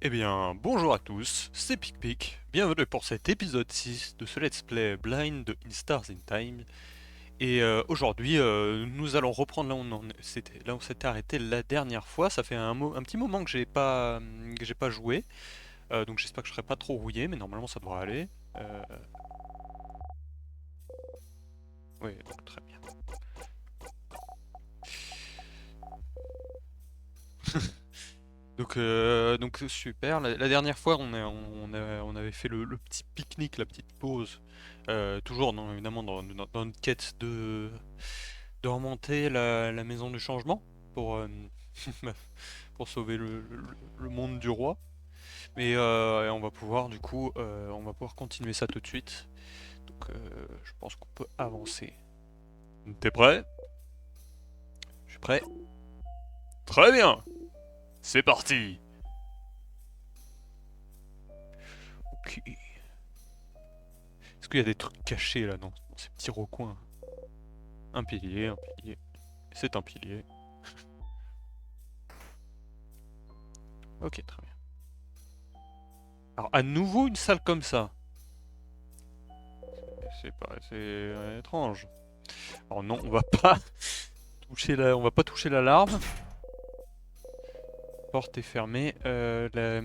Eh bien, bonjour à tous, c'est PicPic, bienvenue pour cet épisode 6 de ce Let's Play Blind in Stars in Time. Et aujourd'hui, nous allons reprendre là où on s'était arrêté la dernière fois. Ça fait un petit moment que j'ai pas joué, donc j'espère que je serai pas trop rouillé, mais normalement ça devrait aller. Euh, oui, donc très bien. Donc super. La dernière fois, on avait fait le petit pique-nique, la petite pause. Toujours, évidemment, dans une quête de remonter la maison du changement pour, pour sauver le monde du roi. Mais et on va pouvoir, du coup, on va pouvoir continuer ça tout de suite. Donc, je pense qu'on peut avancer. T'es prêt? Je suis prêt. Très bien. C'est parti. Ok. Est-ce qu'il y a des trucs cachés là dans ces petits recoins? Un pilier, un pilier. C'est un pilier. Ok, très bien. Alors, à nouveau une salle comme ça. C'est pas, c'est étrange. Alors non, on va pas on va pas toucher l'alarme. Porte est fermée. La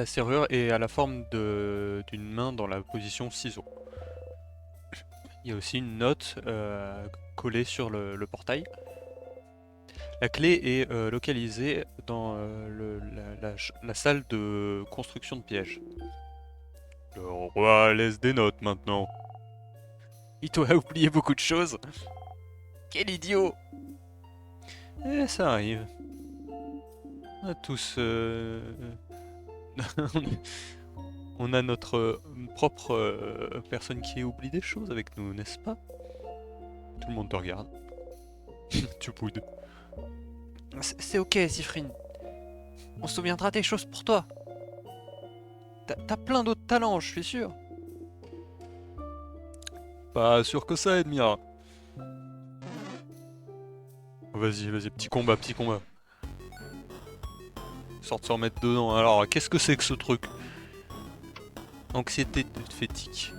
serrure est à la forme d'une main dans la position ciseau. Il y a aussi une note collée sur le portail. La clé est localisée dans la salle de construction de pièges. Le roi laisse des notes maintenant. Il doit oublier beaucoup de choses. Quel idiot! Eh, ça arrive. On a tous. On a notre propre personne qui oublie des choses avec nous, n'est-ce pas? Tout le monde te regarde. Tu boudes. C'est ok, Sifrine. On se souviendra des choses pour toi. T'as plein d'autres talents, je suis sûr. Pas sûr que ça, Edmira. Vas-y, vas-y, petit combat, petit combat. Sorte se remettre dedans. Alors, qu'est-ce que c'est que ce truc? Anxiété fétique.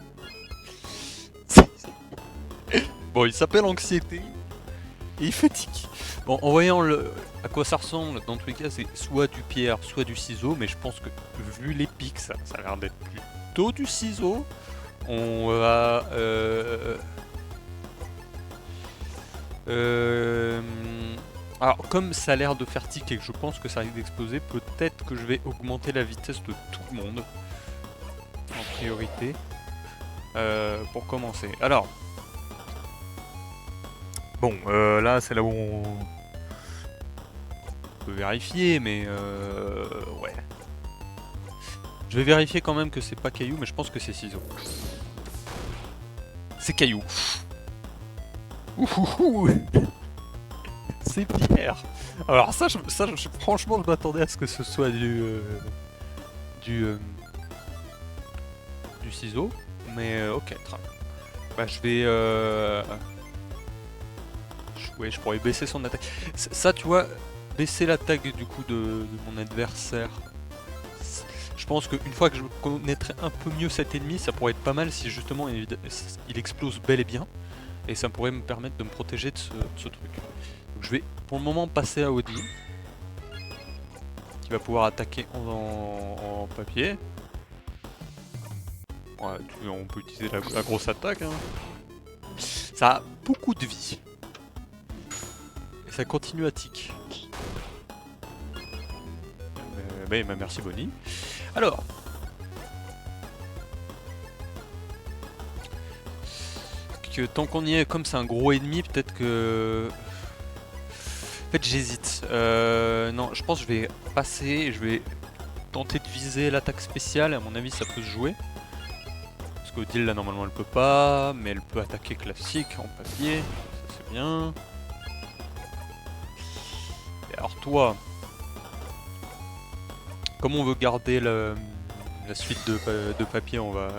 Bon, il s'appelle anxiété et il fatigue. Bon, en voyant à quoi ça ressemble, dans tous les cas, c'est soit du pierre, soit du ciseau, mais je pense que vu les pics, ça a l'air d'être plutôt du ciseau. On va. Euh, alors, comme ça a l'air de faire tic et que je pense que ça risque d'exploser, peut-être que je vais augmenter la vitesse de tout le monde en priorité pour commencer. Alors, bon, là c'est là où on peut vérifier, mais ouais. Je vais vérifier quand même que c'est pas caillou, mais je pense que c'est ciseau. C'est caillou. Ouhouhou. C'est pierre. Alors ça, franchement, je m'attendais à ce que ce soit du, euh, du ciseau, mais ok, très bien. Bah je vais, ouais, je pourrais baisser son attaque. Ça, tu vois, baisser l'attaque du coup de mon adversaire. Je pense qu'une fois que je connaîtrai un peu mieux cet ennemi, ça pourrait être pas mal si justement il explose bel et bien. Et ça pourrait me permettre de me protéger de ce truc. Donc je vais pour le moment passer à Audi, qui va pouvoir attaquer en papier. Ouais, on peut utiliser la grosse attaque. Hein. Ça a beaucoup de vie. Et ça continue à tic. Bah, merci Bonnie. Alors. Tant qu'on y est, comme c'est un gros ennemi, peut-être que... En fait j'hésite. Non, je pense que je vais passer et je vais tenter de viser l'attaque spéciale. À mon avis ça peut se jouer. Parce qu'Odile là normalement elle peut pas, mais elle peut attaquer classique en papier. Ça c'est bien. Et alors toi, comme on veut garder la suite de papier, on va...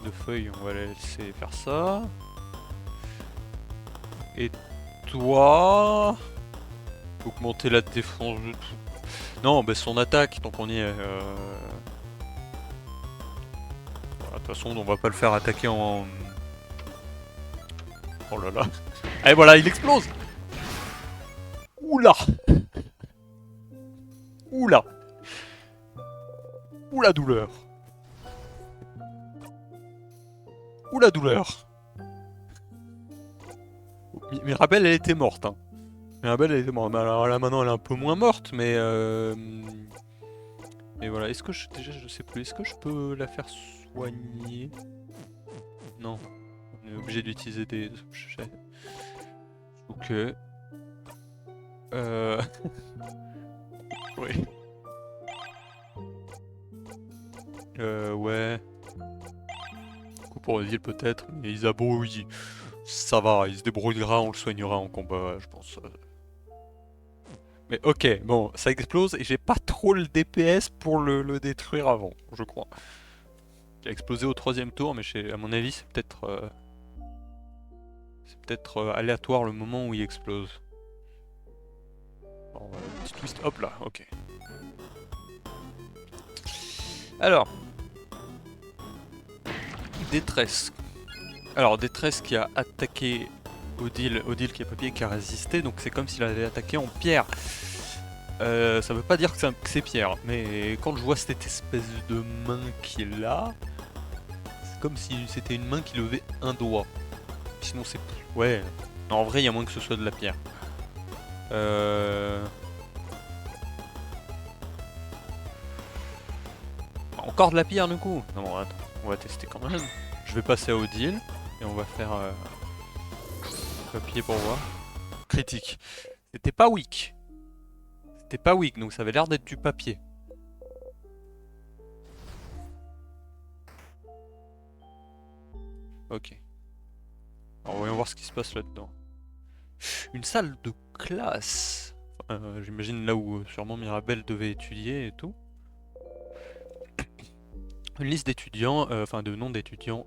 de feuilles, on va la laisser faire ça. Et toi... Augmenter la défense. Non, bah son attaque, tant qu'on y est. Voilà, de toute façon, on va pas le faire attaquer en. Oh là là. Et voilà, il explose. Oula. Oula. Oula douleur. Oula douleur. Mirabelle, elle était morte. Hein. Mirabelle, elle était morte. Mais alors là, maintenant, elle est un peu moins morte, mais. Mais voilà, est-ce que je. Déjà, je sais plus. Est-ce que je peux la faire soigner? Non. On est obligé d'utiliser des objets. Ok. Oui. Ouais. Coup pour le dire peut-être, mais Isabeau, oui. Ça va, il se débrouillera, on le soignera en combat, je pense. Mais ok, bon, ça explose et j'ai pas trop le DPS pour le détruire avant, je crois. Il a explosé au 3ème tour, mais à mon avis, c'est peut-être aléatoire le moment où il explose. Bon, petit twist, hop là, ok. Alors, détresse. Alors, détresse qui a attaqué Odile qui a papier qui a résisté, donc c'est comme s'il avait attaqué en pierre. Ça veut pas dire que c'est pierre, mais quand je vois cette espèce de main qui est là, c'est comme si c'était une main qui levait un doigt. Sinon c'est... Ouais, non, en vrai il y a moins que ce soit de la pierre. Encore de la pierre du coup. Non, attends, on va tester quand même. Je vais passer à Odile, et on va faire... papier pour voir. Critique. C'était pas weak. C'était pas weak, donc ça avait l'air d'être du papier. Ok. Alors voyons voir ce qui se passe là-dedans. Une salle de classe. J'imagine là où sûrement Mirabelle devait étudier et tout. Une liste d'étudiants, enfin de noms d'étudiants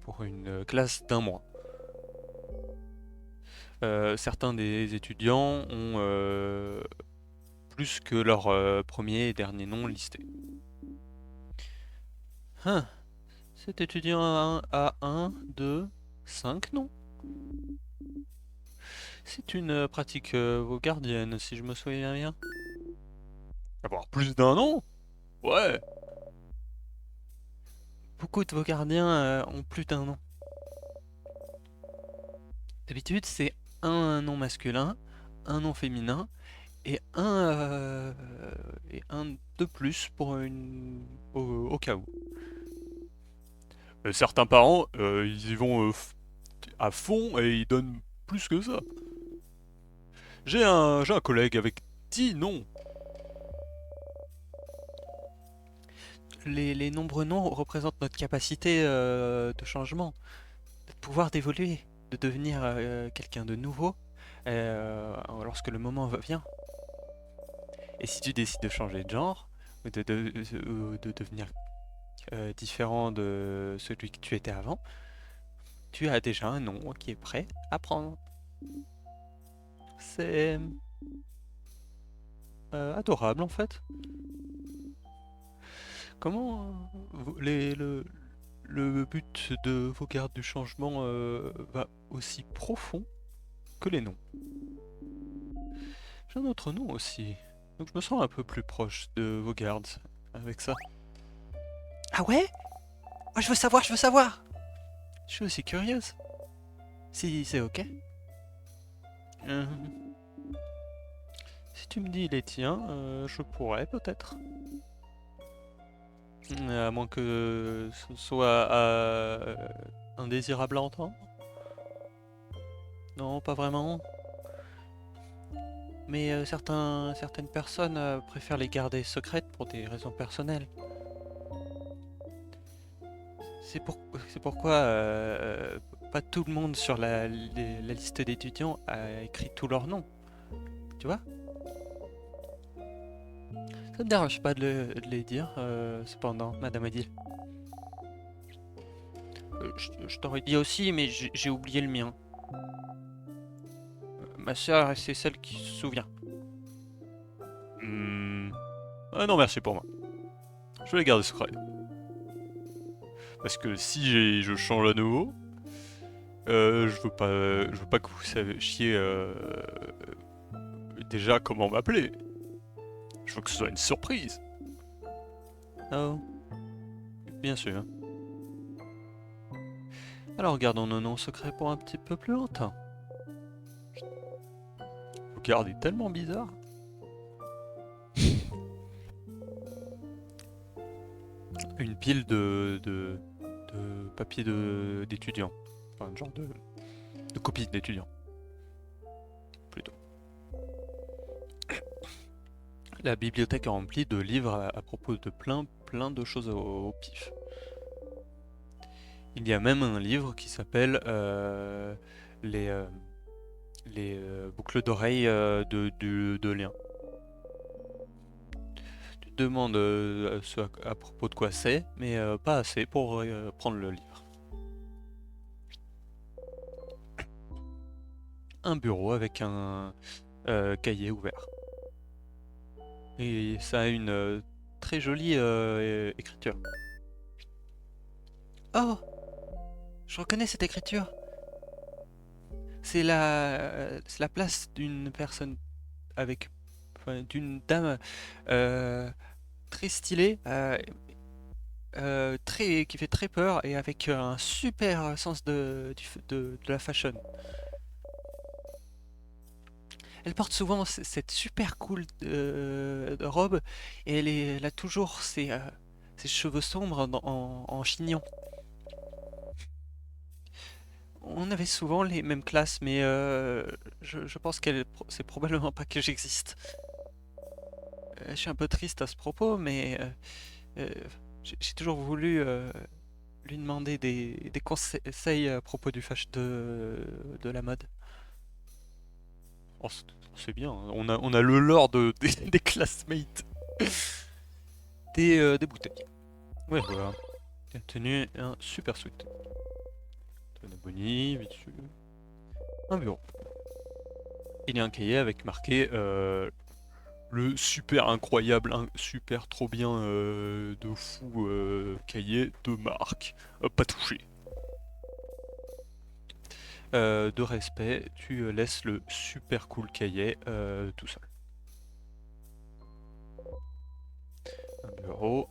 pour une classe d'1 mois. Certains des étudiants ont plus que leur premier et dernier nom listé. Hein. Cet étudiant a 1, 2, 5 noms. C'est une pratique vaugardienne, si je me souviens bien. Avoir plus d'un nom? Ouais. Beaucoup de vaugardiens ont plus d'un nom. D'habitude, c'est un nom masculin, un nom féminin et un de plus pour au cas où. Certains parents, ils y vont à fond et ils donnent plus que ça. J'ai un collègue avec 10 noms. Les nombreux noms représentent notre capacité de changement, de pouvoir d'évoluer, de devenir quelqu'un de nouveau lorsque le moment vient. Et si tu décides de changer de genre, ou de devenir différent de celui que tu étais avant, tu as déjà un nom qui est prêt à prendre. C'est adorable en fait. Comment le but de vos gardes du changement va aussi profond que les noms? J'ai un autre nom aussi, donc je me sens un peu plus proche de vos gardes avec ça. Ah ouais? Oh, je veux savoir, je veux savoir! Je suis aussi curieuse. Si c'est ok. Euh, Si tu me dis les tiens, je pourrais peut-être. À moins que ce soit indésirable à entendre. Non, pas vraiment. Mais certaines personnes préfèrent les garder secrètes pour des raisons personnelles. C'est pourquoi pas tout le monde sur la liste d'étudiants a écrit tous leurs noms. Tu vois? Ça me dérange pas de les dire, cependant, Madame Odile. Je t'aurais dit aussi, mais j'ai oublié le mien. Ma sœur, c'est celle qui se souvient. Ah non, merci pour moi. Je vais les garder secrets. Parce que si je change à nouveau, je veux pas que vous sachiez déjà comment m'appeler. Je veux que ce soit une surprise. Oh, bien sûr. Alors gardons nos noms secrets pour un petit peu plus longtemps. Vous gardez tellement bizarre. Une pile de papier d'étudiant. Enfin, un genre de copie d'étudiant. Plutôt. La bibliothèque est remplie de livres à propos de plein de choses au pif. Il y a même un livre qui s'appelle les, euh, les boucles d'oreilles de Lien. Tu te demandes à propos de quoi c'est, mais pas assez pour prendre le livre. Un bureau avec un cahier ouvert. Et ça a une très jolie écriture. Oh, je reconnais cette écriture. C'est la place d'une personne avec, enfin, d'une dame euh, très stylée, qui fait très peur et avec un super sens de la fashion. Elle porte souvent cette super cool robe et elle a toujours ses cheveux sombres en chignon. On avait souvent les mêmes classes, mais je pense qu'elle c'est probablement pas que j'existe. Je suis un peu triste à ce propos, mais j'ai toujours voulu lui demander des conseils à propos de la mode. Oh, c'est bien, hein. On a le lore des classmates. Des bouteilles. Ouais, voilà. Il a tenu un super sweat. Un abonné, vite dessus. Un bureau. Il y a un cahier avec marqué le super incroyable, super trop bien de fou cahier de marque. Pas touché. De respect, tu laisses le super cool cahier tout seul. Un bureau.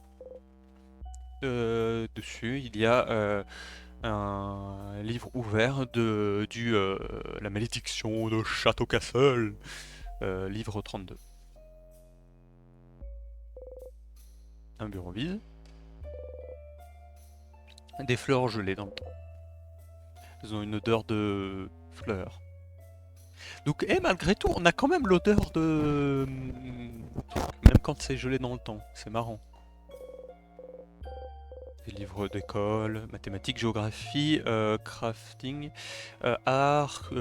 Dessus, il y a un livre ouvert de La malédiction de Château Castle, livre 32. Un bureau vide. Des fleurs gelées dans le temps. Elles ont une odeur de fleurs. Donc, malgré tout, on a quand même l'odeur de... Même quand c'est gelé dans le temps, c'est marrant. Des livres d'école, mathématiques, géographie, crafting, art,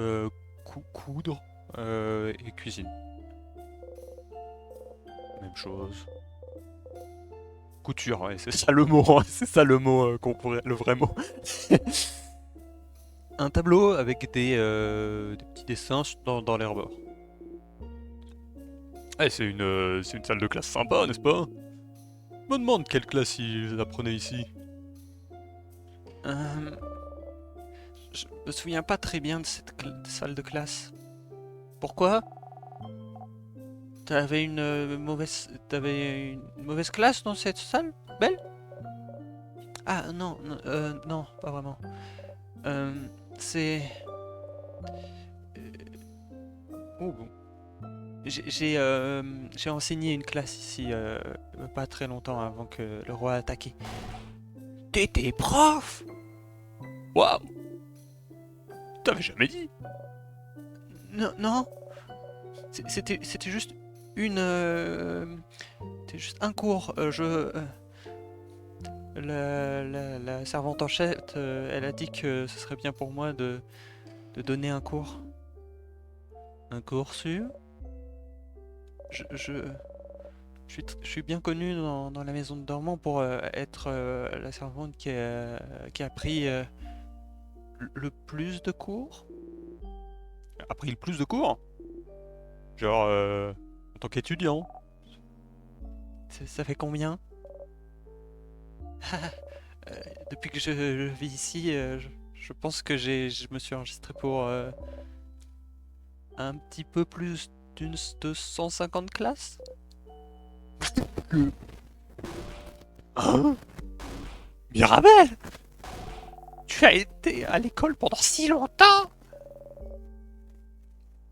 coudre et cuisine. Même chose. Couture, ouais, c'est ça le mot, hein, c'est ça le mot le vrai mot. Un tableau avec des petits dessins dans les rebords. C'est une salle de classe sympa, n'est-ce pas? Je me demande quelle classe ils apprenaient ici. Euh, je me souviens pas très bien de cette salle de classe. Pourquoi? T'avais une mauvaise classe dans cette salle, Belle? Ah non, non, pas vraiment. Euh, c'est... Oh, bon. J'ai enseigné une classe ici pas très longtemps avant que le roi a attaqué. T'étais prof? Waouh! T'avais jamais dit? Non, non. C'était juste une. C'était juste un cours. La servante en chef, elle a dit que ce serait bien pour moi de donner un cours. Un cours sur? Je, je, je suis bien connu dans la maison de Dormant pour être la servante qui a pris le plus de cours. A pris le plus de cours? Genre, en tant qu'étudiant. Ça fait combien? Depuis que je vis ici, je pense que je me suis enregistré pour un petit peu plus de 150 classes. Que... Hein? Mirabel! Tu as été à l'école pendant si longtemps!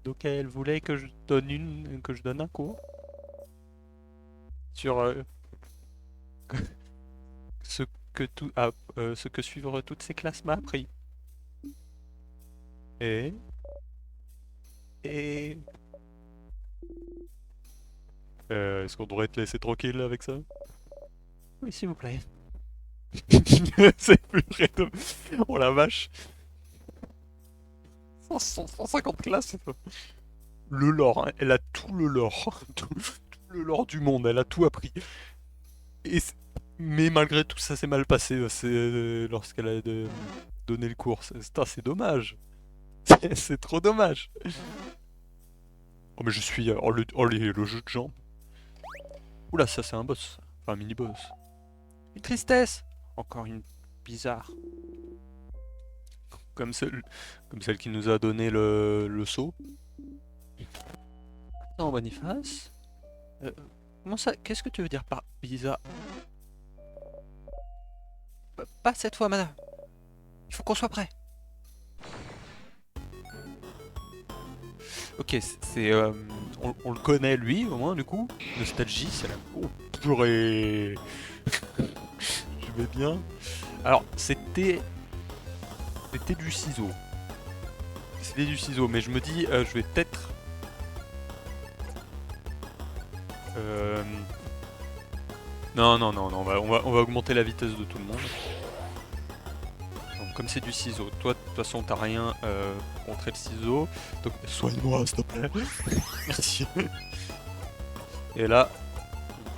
Donc elle voulait que que je donne un cours sur ce ce que suivre toutes ces classes m'a appris. Et et est-ce qu'on devrait te laisser tranquille avec ça? Oui, s'il vous plaît. C'est plus près de... Oh la vache. 150 classes. Le lore, hein. Elle a tout le lore. Tout le lore du monde, elle a tout appris. Et mais malgré tout, ça s'est mal passé lorsqu'elle a donné le cours. C'est dommage. C'est trop dommage. Oh mais je suis... le jeu de jambes. Oula, ça c'est un boss. Enfin un mini-boss. Une tristesse. Encore une bizarre. Comme celle qui nous a donné le seau. Non, Boniface. Comment ça? Qu'est-ce que tu veux dire par bizarre? Pas cette fois, madame. Il faut qu'on soit prêt. Ok, on le connaît lui, au moins, du coup. Nostalgie, c'est la... Oh, purée. Je vais bien. Alors, C'était du ciseau. C'était du ciseau, mais je me dis, je vais peut-être... Non, non, non, non, on va augmenter la vitesse de tout le monde. Donc, comme c'est du ciseau, toi, de toute façon, t'as rien pour contrer le ciseau. Donc, soigne-moi, s'il te plaît. Merci. Et là,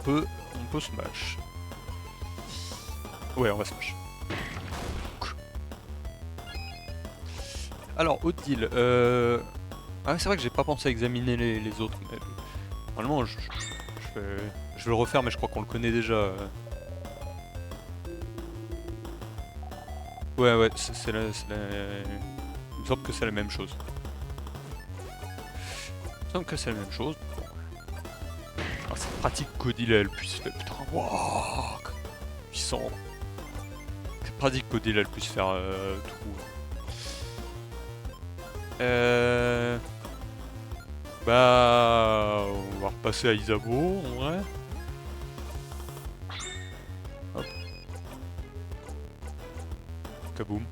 on peut smash. Ouais, on va smash. Alors, Odile, ah, c'est vrai que j'ai pas pensé à examiner les autres. Mais... Normalement, je vais le refaire, mais je crois qu'on le connaît déjà. Ouais, ouais, il me semble que c'est la même chose. Il me semble que c'est la même chose. Ah, c'est pratique qu'Odile elle puisse faire... Putain, waouh, puissant. C'est pratique qu'Odile elle puisse faire tout. Bah... On va repasser à Isabeau, en vrai. Hop. Kaboum.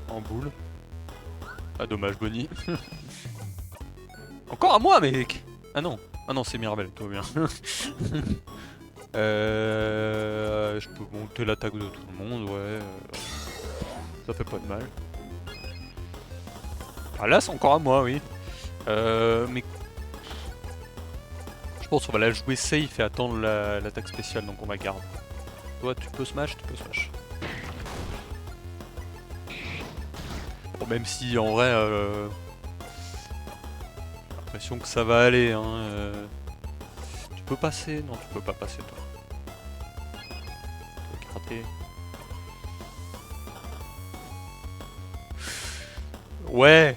En boule. Ah dommage Bonnie. Encore à moi mec. Ah non. Ah non c'est Mirabel, tout va bien. Je peux monter l'attaque de tout le monde, ouais. Ça fait pas de mal. Ah là c'est encore à moi, oui. Mais... Je pense qu'on va la jouer safe et attendre l'attaque spéciale, donc on va garde. Toi tu peux smash, Bon, même si en vrai... j'ai l'impression que ça va aller, hein. Tu peux passer? Non, tu peux pas passer toi. Tu peux gratter. Ouais.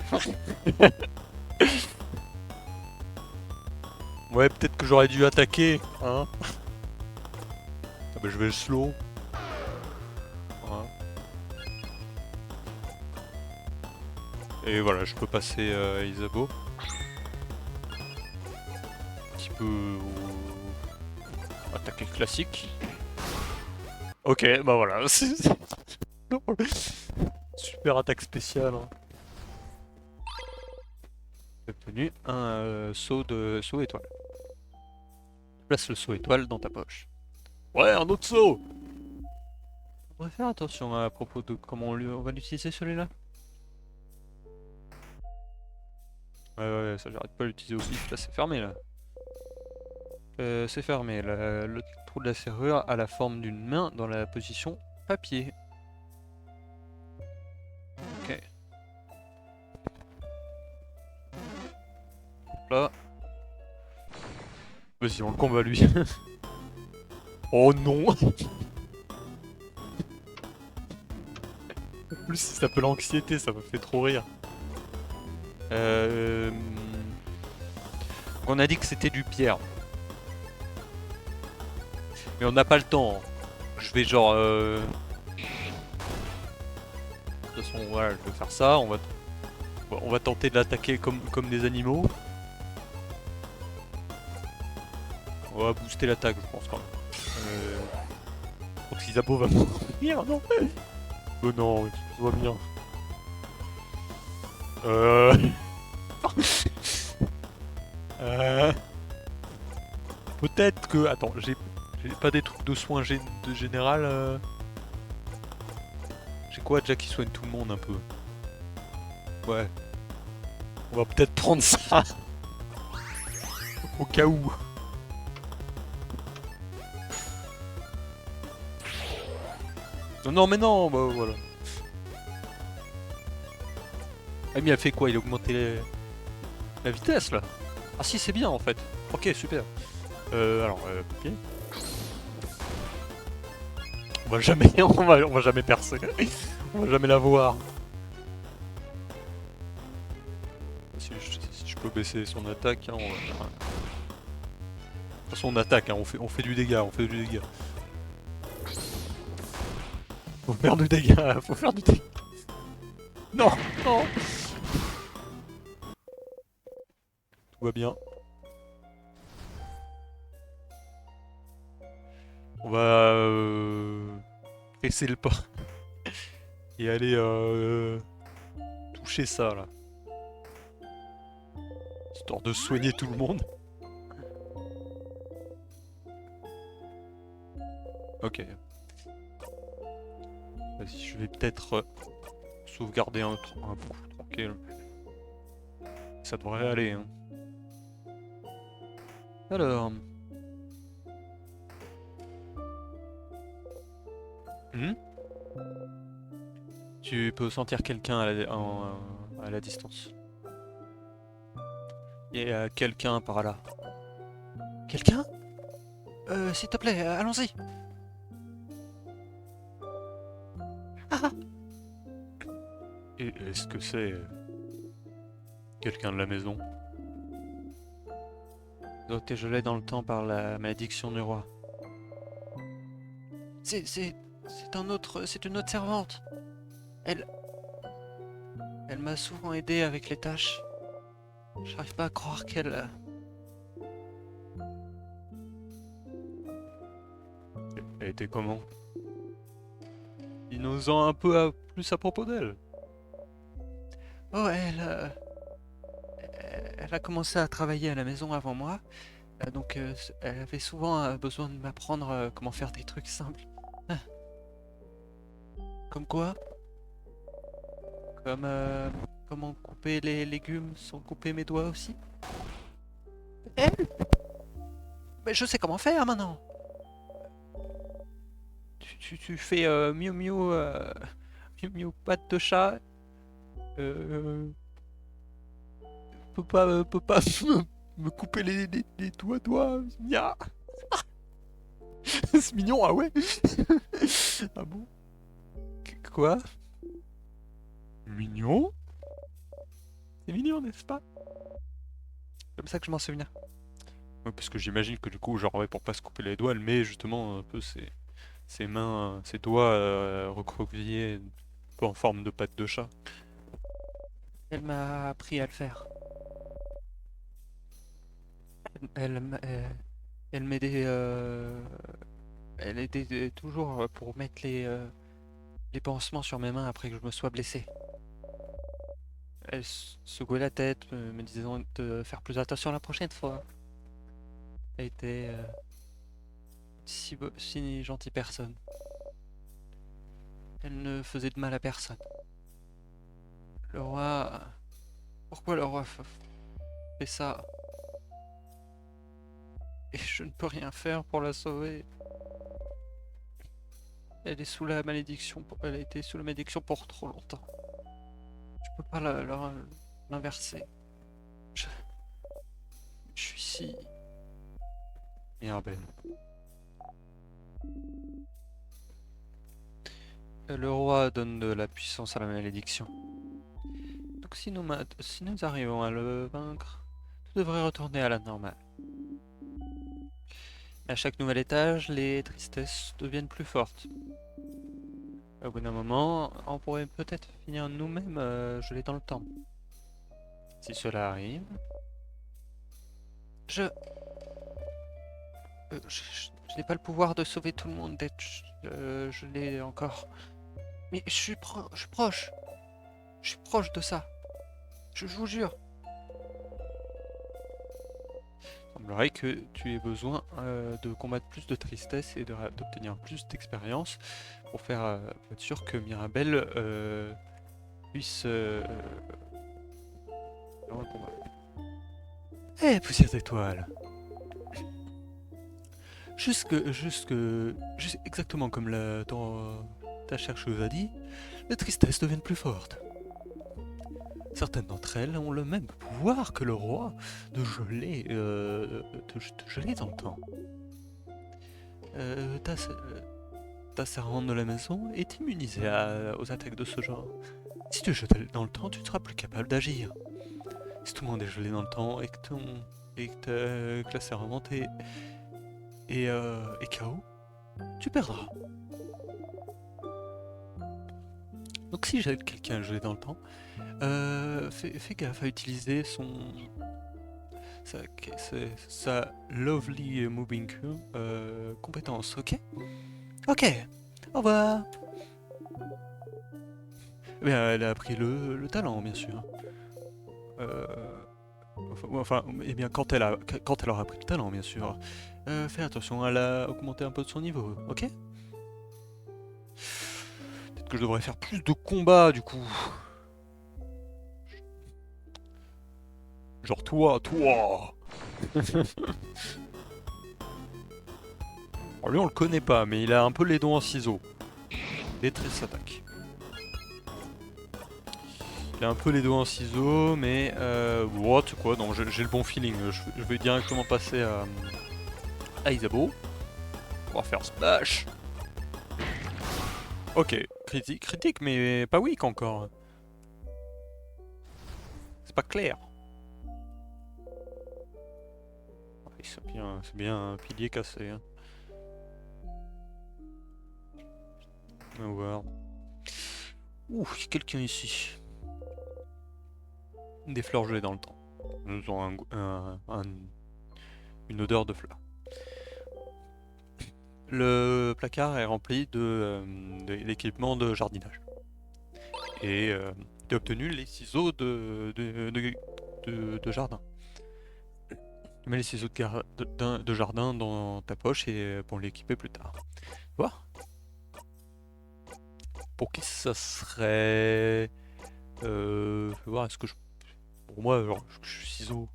Ouais, peut-être que j'aurais dû attaquer, hein. Ah bah je vais le slow. Voilà. Et voilà, je peux passer Isabeau. Un petit peu... Attaquer classique. Ok, bah voilà. Super attaque spéciale. Hein. J'ai obtenu un saut étoile. Place le saut étoile dans ta poche. Ouais, un autre saut. On devrait faire attention à propos de comment on va l'utiliser celui-là. Ouais, ouais, ça j'arrête pas d'utiliser aussi. Là, c'est fermé là. C'est fermé. Le trou de la serrure a la forme d'une main dans la position papier. Ok. Là. Vas-y, on le combat lui. Oh non. En plus, si ça s'appelle l'anxiété, ça me fait trop rire. On a dit que c'était du pierre. Mais on n'a pas le temps. Je vais genre... De toute façon, voilà, je vais faire ça. On va tenter de l'attaquer comme des animaux. On va booster l'attaque, je pense quand même. Contre Isabeau va mourir, non. Oh non, tout va bien. Peut-être que... Attends, j'ai pas des trucs de soins de général. J'ai quoi déjà qui soigne tout le monde un peu? Ouais. On va peut-être prendre ça. Au cas où. Non, non, mais non, bah voilà. Ah, mais il a fait quoi? Il a augmenté la vitesse là? Ah si, c'est bien en fait. Ok, super. Ok. On va jamais, on va jamais percer. On va jamais la voir. Si je peux baisser son attaque, hein, De toute façon, on attaque, hein, on fait du dégât, on fait du dégât. Faut faire du dégât, faut faire du dégât. Non, non. Tout va bien. On va presser le pas et aller toucher ça là. Histoire de soigner tout le monde. Ok. Vas-y, je vais peut-être sauvegarder un coup, tranquille. Ça devrait aller, hein. Alors... Tu peux sentir quelqu'un à la distance. Il y a quelqu'un par là. Quelqu'un? S'il te plaît, allons-y. Ah. Et est-ce que c'est quelqu'un de la maison? Doté gelé dans le temps par la malédiction du roi. C'est une autre servante. Elle m'a souvent aidé avec les tâches. J'arrive pas à croire qu'elle... Elle était comment? Dis-nous-en un peu plus à propos d'elle. Oh, elle a commencé à travailler à la maison avant moi. Donc elle avait souvent besoin de m'apprendre comment faire des trucs simples. Ah. Comme quoi? Comme comment couper les légumes sans couper mes doigts aussi? Elle? Mais je sais comment faire maintenant. Tu fais miou miou miou miou patte de chat. Peut pas me couper les doigts. Mia. C'est mignon, ah ouais. Ah bon? Quoi? Mignon? C'est mignon, n'est-ce pas? Comme ça que je m'en souviens. Ouais, parce que j'imagine que du coup, genre, ouais, pour pas se couper les doigts, elle met justement un peu ses mains, ses doigts recroquevillés, un peu en forme de patte de chat. Elle m'a appris à le faire. Elle, elle m'aidait, elle aidait toujours pour mettre les pansements sur mes mains après que je me sois blessé. Elle secouait la tête, me disant de faire plus attention la prochaine fois. Elle était si gentille personne. Elle ne faisait de mal à personne. Le roi... Pourquoi le roi fait ça? Et je ne peux rien faire pour la sauver. Elle est sous la malédiction. Elle a été sous la malédiction pour trop longtemps. Je peux pas l'inverser. aussi. Mirabelle. Le roi donne de la puissance à la malédiction. Donc si nous arrivons à le vaincre, tout devrait retourner à la normale. Mais à chaque nouvel étage, les tristesses deviennent plus fortes. Au bout d'un moment, on pourrait peut-être finir nous-mêmes gelés dans le temps. Si cela arrive... Je n'ai pas le pouvoir de sauver tout le monde d'être gelé encore. Mais je suis proche. Je suis proche de ça. Je vous jure. Il semblerait que tu aies besoin de combattre plus de tristesse et d'obtenir plus d'expérience pour être sûr que Mirabelle puisse dans le combat. Eh, poussière d'étoile. Exactement comme ta chercheuse a dit, les tristesses deviennent plus fortes. Certaines d'entre elles ont le même pouvoir que le roi de geler, de geler dans le temps. Ta servante de la maison est immunisée aux attaques de ce genre. Si tu jettes dans le temps, tu ne seras plus capable d'agir. Si tout le monde est gelé dans le temps et que la servante est KO, tu perdras. Donc si j'aide quelqu'un gelé dans le temps, fais gaffe à utiliser sa Lovely Moving compétence, ok? Ok, au revoir. Eh bien, elle a appris le talent, bien sûr. Eh bien, quand elle aura appris le talent, bien sûr. Fais attention à augmenter un peu de son niveau, ok? Peut-être que je devrais faire plus de combats, du coup. Genre toi. Alors lui, on le connaît pas, mais il a un peu les dents en ciseaux. Détresse attaque. Il a un peu les doigts en ciseaux, mais what quoi, non, j'ai le bon feeling. Je vais directement passer à Isabeau. On va faire smash. Ok, critique, mais pas weak encore. C'est pas clair. C'est bien un pilier cassé. Hein. On va voir. Ouh, il y a quelqu'un ici. Des fleurs gelées dans le temps. Nous ont une odeur de fleurs. Le placard est rempli d'équipements de jardinage. Et tu as obtenu les ciseaux de jardin. Tu mets les ciseaux de jardin dans ta poche et pour l'équiper plus tard. Voir. Pour qui ça serait je vais voir, est-ce que je... Pour moi, genre, je suis ciseaux.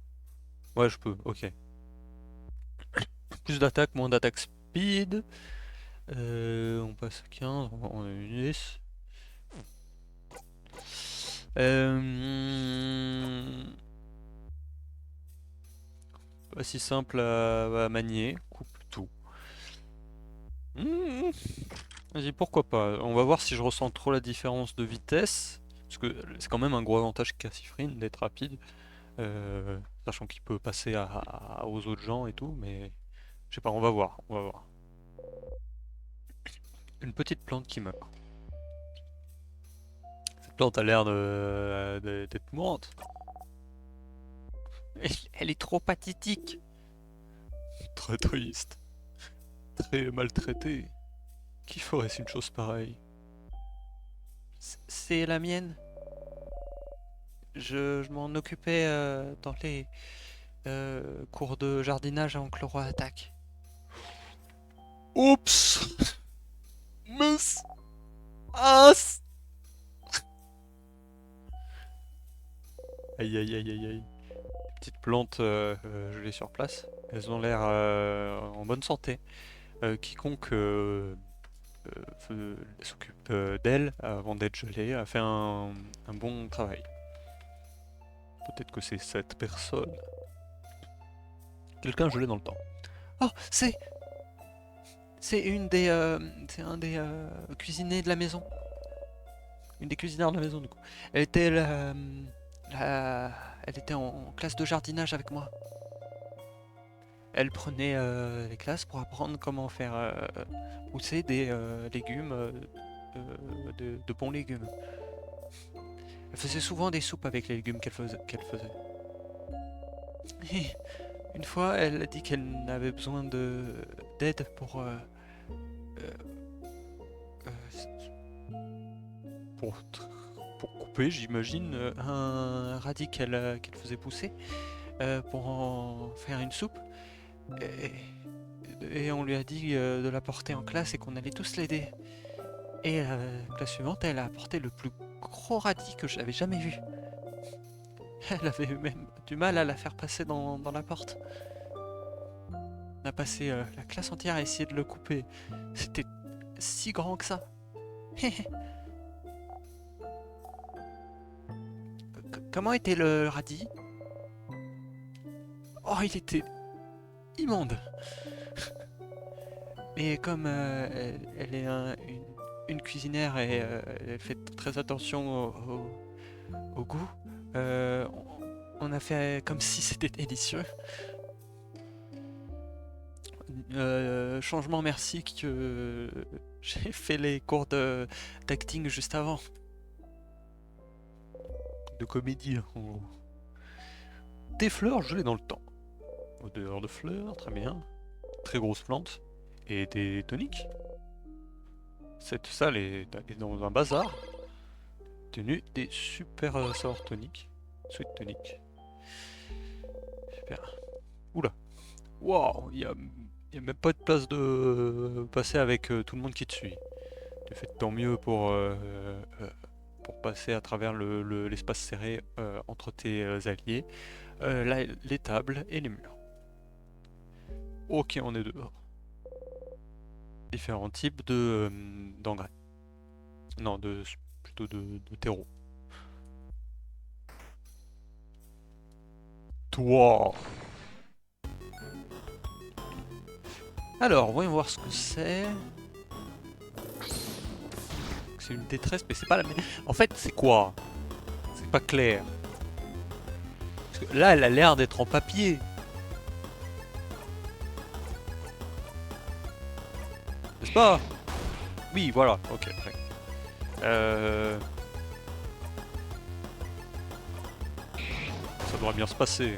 Ouais, je peux, ok. Plus d'attaque, moins d'attaque speed. On passe à 15, on a une 10. Pas si simple à manier. Coupe tout. Vas-y, pourquoi pas. On va voir si je ressens trop la différence de vitesse. Parce que c'est quand même un gros avantage qu'a Sifrine d'être rapide. Sachant qu'il peut passer aux autres gens et tout, mais je sais pas, on va voir. Une petite plante qui meurt. Cette plante a l'air d'être mourante. Elle est trop pathétique. Très triste. Très maltraitée. Qui ferait une chose pareille? C'est la mienne. Je m'en occupais dans les cours de jardinage avant que le roi attaque. Oups. Mince. As. Aïe aïe aïe aïe aïe. Petites plantes gelées sur place. Elles ont l'air en bonne santé. Quiconque s'occupe d'elles avant d'être gelée a fait un bon travail. Peut-être que c'est cette personne. Quelqu'un gelé dans le temps. Oh, c'est une des c'est un des cuisiniers de la maison. Une des cuisinières de la maison du coup. Elle était la- elle était en classe de jardinage avec moi. Elle prenait les classes pour apprendre comment faire pousser des légumes, de bons légumes. Elle faisait souvent des soupes avec les légumes qu'elle faisait. Et une fois, elle a dit qu'elle avait besoin d'aide euh, pour, pour couper, j'imagine, un radis qu'elle faisait pousser pour en faire une soupe. Et on lui a dit de la porter en classe et qu'on allait tous l'aider. Et la classe suivante, elle a apporté le plus gros radis que j'avais jamais vu. Elle avait même du mal à la faire passer dans la porte. On a passé la classe entière à essayer de le couper. C'était si grand que ça. Comment était le radis? Oh, il était immonde. Mais comme elle est une cuisinière et elle fait très attention au goût, on a fait comme si c'était délicieux. Changement merci que j'ai fait les cours d'acting juste avant. De comédie. En gros. Des fleurs gelées dans le temps. Odeur de fleurs, très bien. Très grosse plante. Et des toniques. Cette salle est dans un bazar. Tenu des super sorts toniques. Sweet toniques. Super. Oula. Waouh, y a même pas de place de passer avec tout le monde qui te suit. Tu fais de ton mieux pour passer à travers l'espace serré entre tes alliés, les tables et les murs. Ok, on est dehors. Différents types d'engrais. Non, plutôt de terreau. Toi. Alors, voyons voir ce que c'est. C'est une détresse, mais c'est pas la même. En fait, c'est quoi? C'est pas clair. Parce que là, elle a l'air d'être en papier. N'est-ce pas? Oui, voilà. Ok. Ouais. Ça devrait bien se passer.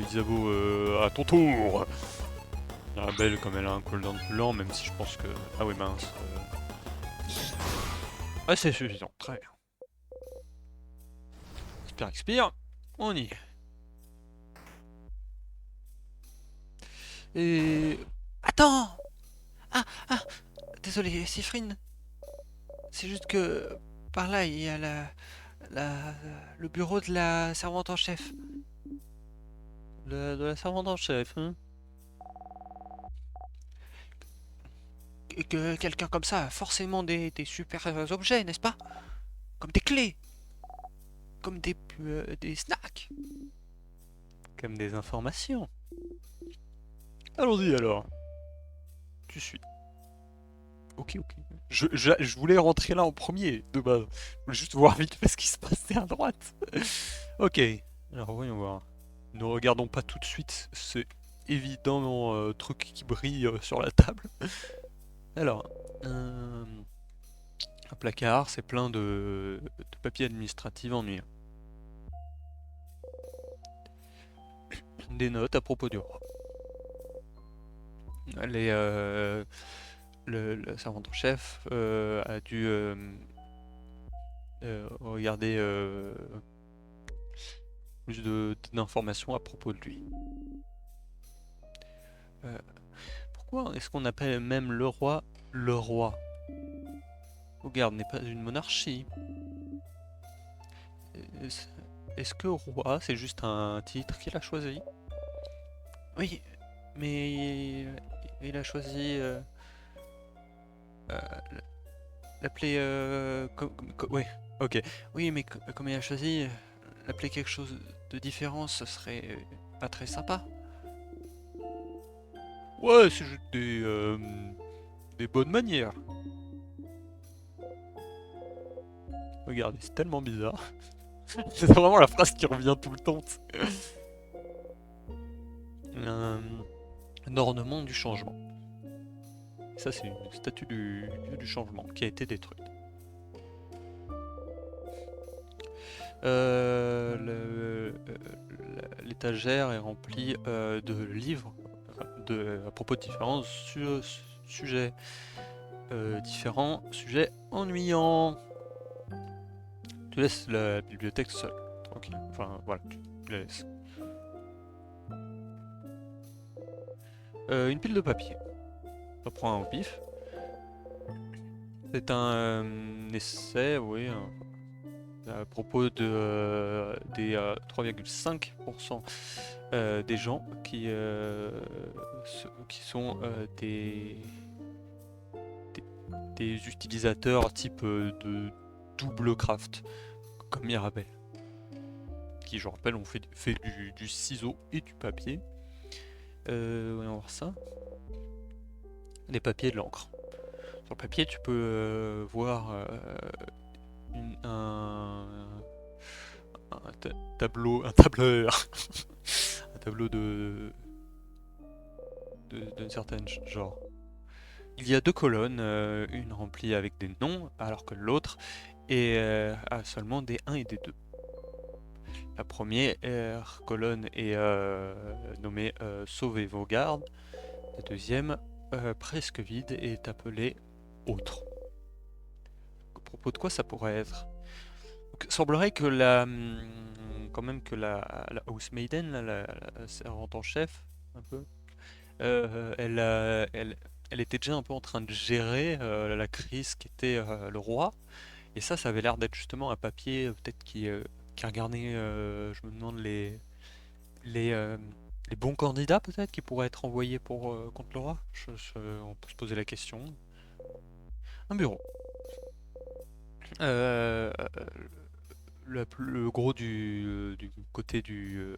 Isabeau, à ton tour. La belle, comme elle a un cooldown plus lent, même si je pense que... Ah oui, mince. Ah, c'est suffisant. Très bien. Expire, expire. On y est. Et... Attends! Ah! Désolé, Sifrine. C'est juste que... Par là, il y a la- le bureau de la servante en chef. De la servante en chef, hein? Que quelqu'un comme ça a forcément des super objets, n'est-ce pas? Comme des clés, comme des snacks, comme des informations. Allons-y alors. Tu suis. Ok, ok. Je voulais rentrer là en premier, de base. Je voulais juste voir vite fait ce qui se passait à droite. Ok. Alors voyons voir. Ne regardons pas tout de suite ce évident truc qui brille sur la table. Alors, un placard, c'est plein de papiers administratifs ennuyeux. Des notes à propos du roi. Les, le servant en chef a dû regarder plus d'informations à propos de lui. Pourquoi est-ce qu'on appelle même le roi le roi? Regarde, n'est pas une monarchie. Est-ce est-ce que roi, c'est juste un titre qu'il a choisi? Oui, mais il a choisi euh, l'appeler... ouais, ok. Oui, mais comme il a choisi l'appeler quelque chose de différent, ce serait pas très sympa. Ouais, c'est juste des bonnes manières. Regardez, c'est tellement bizarre. C'est vraiment la phrase qui revient tout le temps. Un, un ornement du changement. Et ça, c'est une statue du dieu du changement qui a été détruite. L'étagère est remplie de livres à propos de différents sujets. Différents sujets ennuyants. Tu laisses la bibliothèque seule, tranquille. Enfin, voilà, tu la laisses. Une pile de papier. On prend un au pif. C'est un essai, oui, à propos des 3,5% des gens qui sont des utilisateurs type de double craft, comme Mirabel, qui, je rappelle, ont fait du ciseau et du papier. On va voir ça. Les papiers et de l'encre. Sur le papier, tu peux voir un tableur, un tableau d'un certain genre. Il y a deux colonnes, une remplie avec des noms, alors que l'autre a seulement des 1 et des 2. La première colonne est nommée Sauvez vos gardes. La deuxième, presque vide, est appelée Autre. À propos de quoi ça pourrait être? Donc, semblerait que quand même que la Housemaiden, la servante en chef, un peu, elle était déjà un peu en train de gérer la crise qu'était le roi. Et ça avait l'air d'être justement un papier peut-être qui regardait, je me demande, les, euh, les bons candidats peut-être qui pourraient être envoyés contre le roi. On peut se poser la question. Un bureau. Euh, le gros du côté du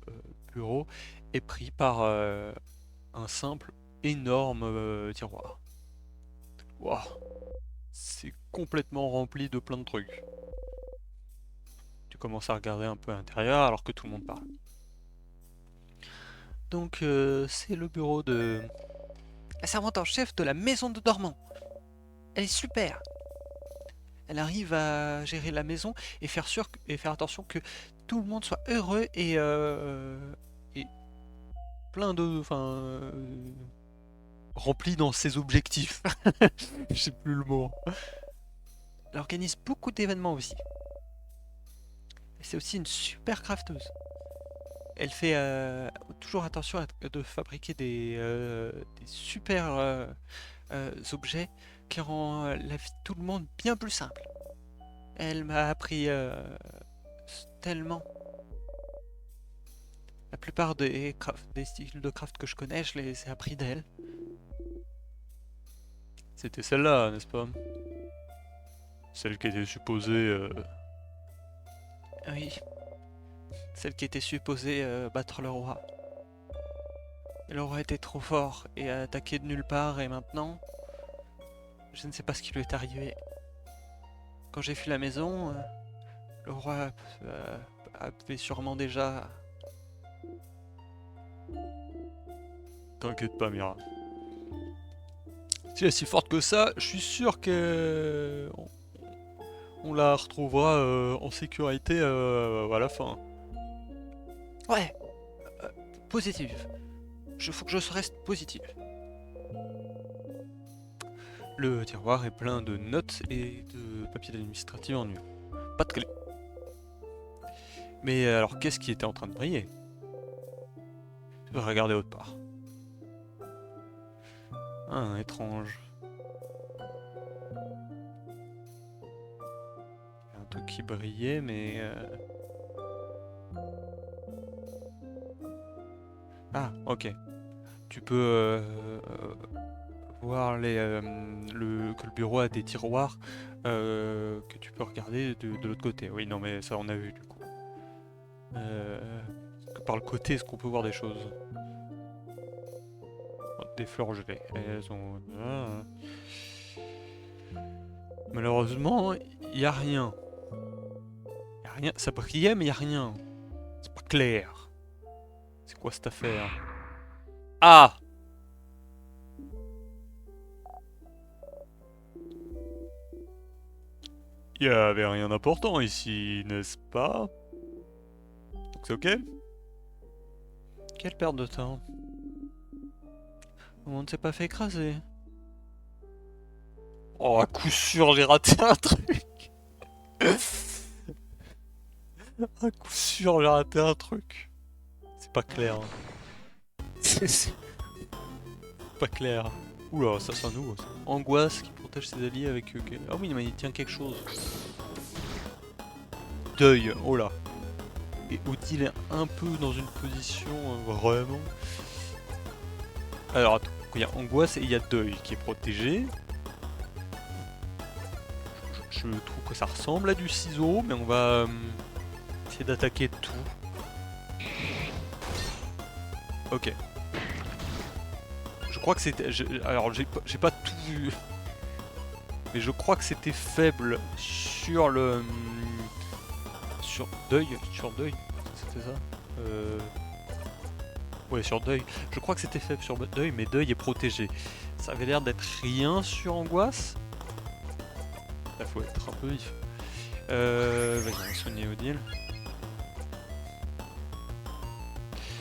bureau est pris par un simple énorme tiroir. Waouh, c'est complètement rempli de plein de trucs. Tu commences à regarder un peu à l'intérieur alors que tout le monde parle. Donc c'est le bureau de la servante en chef de la maison de Dormant. Elle est super. Elle arrive à gérer la maison et faire attention que tout le monde soit heureux et plein de, enfin, rempli dans ses objectifs. Je sais plus le mot. Elle organise beaucoup d'événements aussi. Et c'est aussi une super crafteuse. Elle fait toujours attention de fabriquer des super objets qui rendent la vie de tout le monde bien plus simple. Elle m'a appris tellement. La plupart des styles de craft que je connais, je les ai appris d'elle. C'était celle-là, n'est-ce pas? Celle qui était supposée... Oui, celle qui était supposée battre le roi. Et le roi était trop fort et a attaqué de nulle part et maintenant, je ne sais pas ce qui lui est arrivé. Quand j'ai fui la maison, le roi avait sûrement déjà... T'inquiète pas, Mira. Si elle est si forte que ça, je suis sûr que on la retrouvera en sécurité à la fin. Ouais, positif. Faut que je reste positif. Le tiroir est plein de notes et de papiers administratifs en nu. Pas de clé. Mais alors, qu'est-ce qui était en train de briller? Je vais regarder autre part. Ah, étrange. Il y a un truc qui brillait, mais... Ah, ok. Tu peux voir que le bureau a des tiroirs que tu peux regarder de l'autre côté. Oui, non, mais ça, on a vu du coup. Par le côté, est-ce qu'on peut voir des choses? des fleurs gelées. Et elles ont... Malheureusement, il y a rien. Y a rien. Ça brillait, mais il y a rien. C'est pas clair. C'est quoi cette affaire? Ah! Il y avait rien d'important ici, n'est-ce pas? Donc c'est ok? Quelle perte de temps. On ne s'est pas fait écraser. Oh, à coup sûr, j'ai raté un truc. À coup sûr, j'ai raté un truc. C'est pas clair. C'est pas clair. Oula, ça c'est nouveau. Ça. Angoisse qui protège ses alliés avec... Ah oui, mais il tient quelque chose. Deuil, oh là. Et Odile est un peu dans une position vraiment... Alors attends, il y a angoisse et il y a deuil qui est protégé. Je trouve que ça ressemble à du ciseau, mais on va essayer d'attaquer tout. Ok. Je crois que c'était... Alors j'ai pas tout vu. Mais je crois que c'était faible sur le... Sur deuil. C'était ça Ouais, sur deuil. Je crois que c'était faible sur deuil, mais deuil est protégé. Ça avait l'air d'être rien sur angoisse. Là, faut être un peu vif. Vas-y, on va soigner Odile.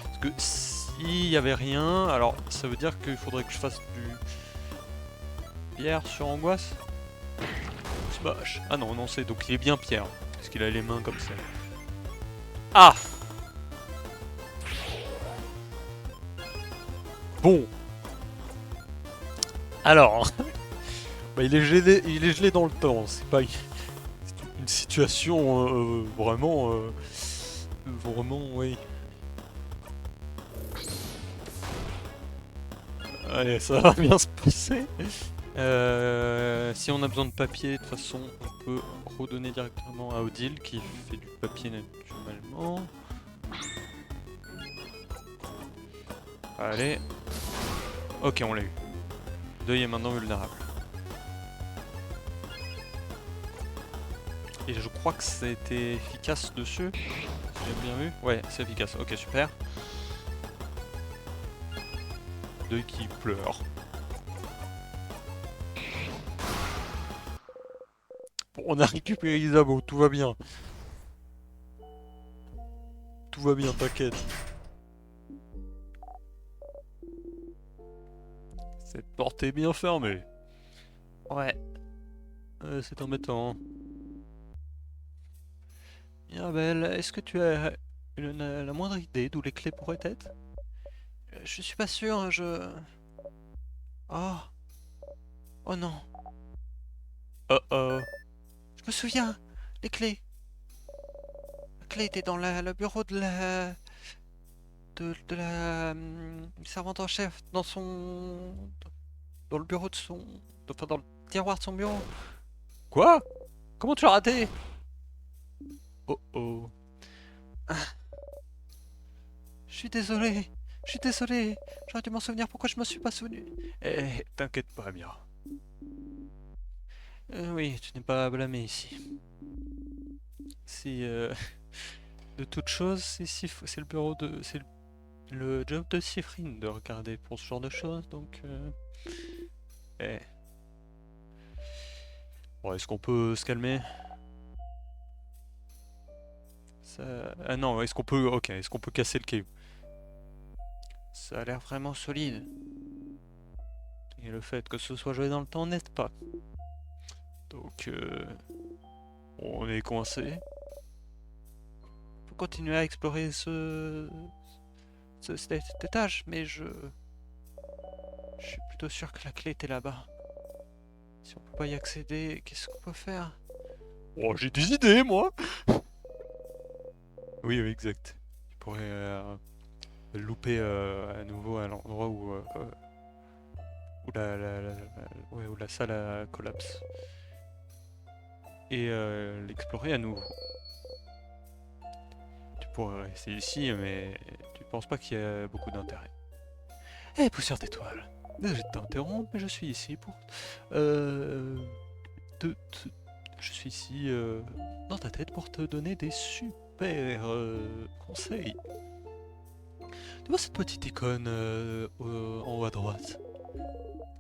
Parce que s'il y avait rien, alors ça veut dire qu'il faudrait que je fasse du pierre sur angoisse. Smash. Ah non, non, c'est donc il est bien pierre. Parce qu'il a les mains comme ça. Ah! Bon. Alors. Bah, il est gelé dans le temps. C'est pas une situation vraiment... vraiment, oui. Allez, ça va bien se passer. Si on a besoin de papier, de toute façon, on peut redonner directement à Odile qui fait du papier naturellement. Allez. Ok, on l'a eu. Deuil est maintenant vulnérable. Et je crois que c'était efficace dessus. Si j'ai bien vu. Ouais, c'est efficace. Ok, super. Deuil qui pleure. Bon, on a récupéré Isabeau, tout va bien. Tout va bien, t'inquiète. Cette porte est bien fermée. Ouais. C'est embêtant. Mirabelle, est-ce que tu as la moindre idée d'où les clés pourraient être? Je suis pas sûr, je... Oh. Oh non. Oh oh. Je me souviens. Les clés. La clé était dans le bureau de la... De la... servante en chef. Dans son... Dans le bureau de son... Enfin, dans le tiroir de son bureau. Quoi? Comment tu l'as raté? Oh oh. Je suis désolé. Je suis désolé. J'aurais dû m'en souvenir. Pourquoi je me suis pas souvenu? Eh, t'inquiète pas, Mira. Oui, tu n'es pas à blâmer ici. Si, de toute chose, c'est le bureau de... C'est le job de Sifrine de regarder pour ce genre de choses, donc... Eh. Bon, est-ce qu'on peut se calmer? Ça... Ah non, est-ce qu'on peut... Ok, est-ce qu'on peut casser le caillou? Ça a l'air vraiment solide. Et le fait que ce soit joué dans le temps n'aide pas. Donc, on est coincé. On peut continuer à explorer cet étage, mais je suis plutôt sûr que la clé était là-bas. Si on peut pas y accéder, qu'est-ce qu'on peut faire? Oh, j'ai des idées, moi! Oui, oui, exact. Tu pourrais louper à nouveau à l'endroit où la salle collapse. Et l'explorer à nouveau. Tu pourrais rester ici, mais tu penses pas qu'il y a beaucoup d'intérêt. Eh, poussière d'étoiles! Désolé de t'interrompre, mais je suis ici pour... Euh, te- je suis ici dans ta tête pour te donner des super conseils. Tu vois cette petite icône en haut à droite?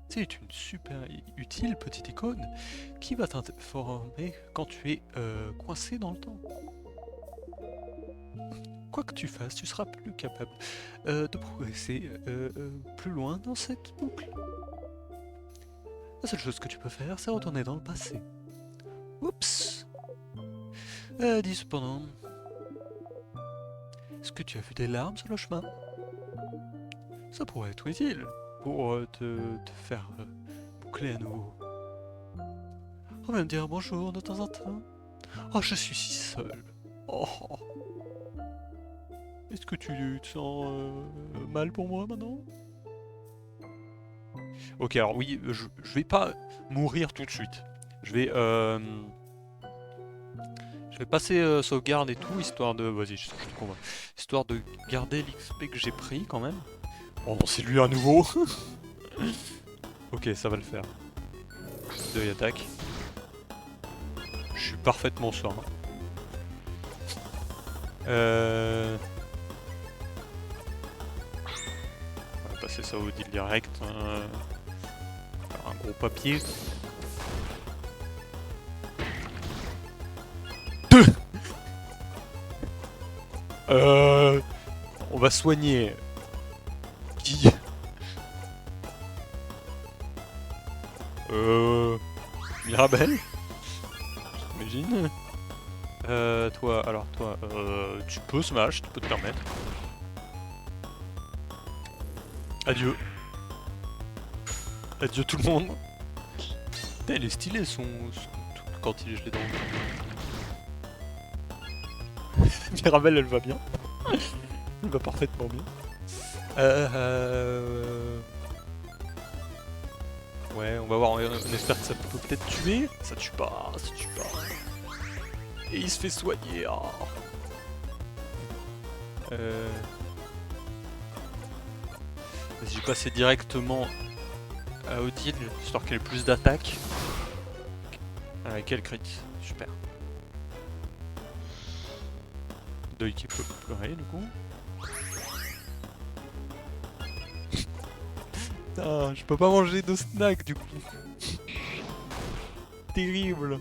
C'est une super utile petite icône qui va t'informer quand tu es coincé dans le temps. Quoi que tu fasses, tu seras plus capable de progresser plus loin dans cette boucle. La seule chose que tu peux faire, c'est retourner dans le passé. Oups. Dis cependant, est-ce que tu as vu des larmes sur le chemin? Ça pourrait être utile pour te faire boucler à nouveau. Reviens me dire bonjour de temps en temps. Oh, je suis si seul. Oh. Est-ce que tu te sens mal pour moi maintenant? Ok, alors oui, je vais pas mourir tout de suite. Je vais, euh, je vais passer sauvegarde et tout, histoire de... Vas-y, je te convainc. Histoire de garder l'XP que j'ai pris quand même. Oh, c'est lui à nouveau. Ok, ça va le faire. Deuil attaque. Je suis parfaitement serein. On va passer ça au deal direct. Faire un gros papier. Euh, on va soigner. Qui? Mirabelle, j'imagine. Toi, tu peux smash, tu peux te permettre. Adieu. Adieu tout le monde. Putain, elle est stylée son truc quand il est gelé dans l'eau. Mirabelle, elle va bien. Elle va parfaitement bien. Ouais, on va voir, on espère que ça peut peut-être tuer. Ça tue pas, ça tue pas. Et il se fait soigner. Oh. Vas-y, je vais passer directement à Odile, histoire qu'elle ait plus d'attaque. Quel crit, super. Deuil qui peut pleurer du coup. Putain, je peux pas manger de snack du coup. Terrible.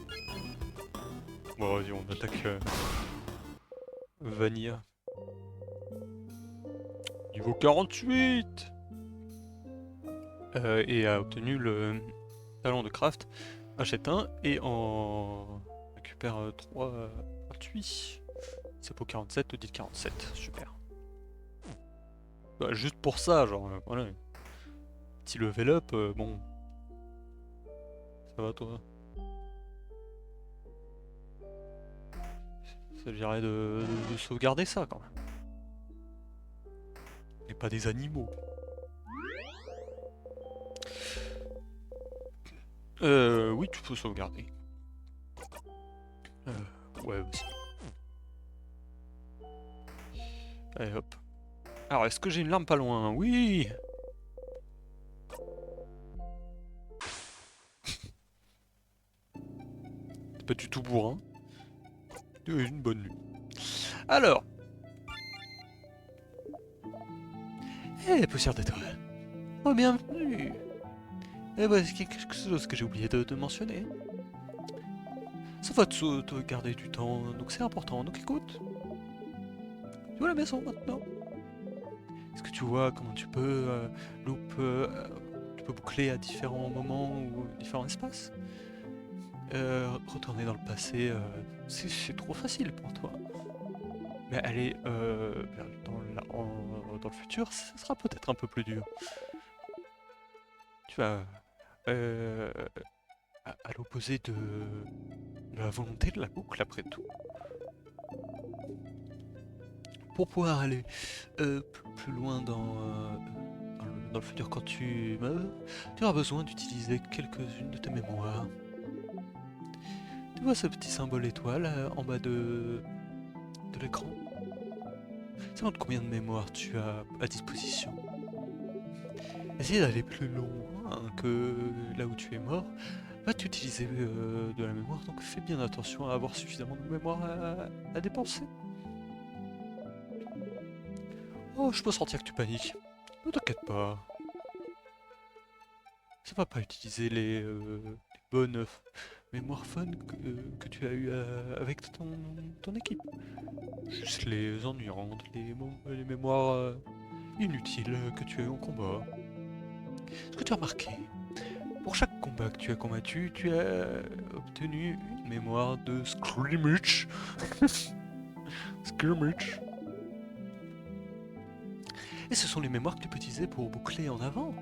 Bon, vas-y, on attaque Vanilla. Niveau 48. Et a obtenu le talent de craft. Achète un et en récupère 3 gratuits. C'est pour 47 ou dit 47, super. Bah, juste pour ça, genre, voilà. Petit level up, bon. Ça va toi? Il s'agirait de sauvegarder ça quand même. Et pas des animaux. Oui, tu peux sauvegarder. Ouais, aussi. Allez, hop. Alors, est-ce que j'ai une larme pas loin? Oui! C'est pas du tout bourrin. Une bonne nuit. Alors. Poussière d'étoile. Oh, bienvenue! Bah, c'est quelque chose que j'ai oublié de mentionner. Ça va te garder du temps, donc c'est important. Donc écoute. Tu vois la maison maintenant? Est-ce que tu vois comment tu peux tu peux boucler à différents moments ou différents espaces? Retourner dans le passé, c'est trop facile pour toi. Mais aller dans le futur, ce sera peut-être un peu plus dur. Tu vas euh, à l'opposé de la volonté de la boucle après tout. Pour pouvoir aller plus loin dans le futur quand tu meurs, tu auras besoin d'utiliser quelques-unes de tes mémoires. Tu vois ce petit symbole étoile en bas de l'écran? Ça montre combien de mémoire tu as à disposition. essayer d'aller plus loin que là où tu es mort, vas-tu utiliser de la mémoire, donc fais bien attention à avoir suffisamment de mémoire à dépenser. Oh, je peux sentir que tu paniques. Ne t'inquiète pas. Ça va pas utiliser les bonnes mémoires fun que tu as eu avec ton équipe. Juste les ennuyantes, les mémoires inutiles que tu as eu en combat. Ce que tu as remarqué, pour chaque combat que tu as combattu, tu as obtenu une mémoire de scrimmage. Skirmish. Et ce sont les mémoires que tu peux utiliser pour boucler en avant.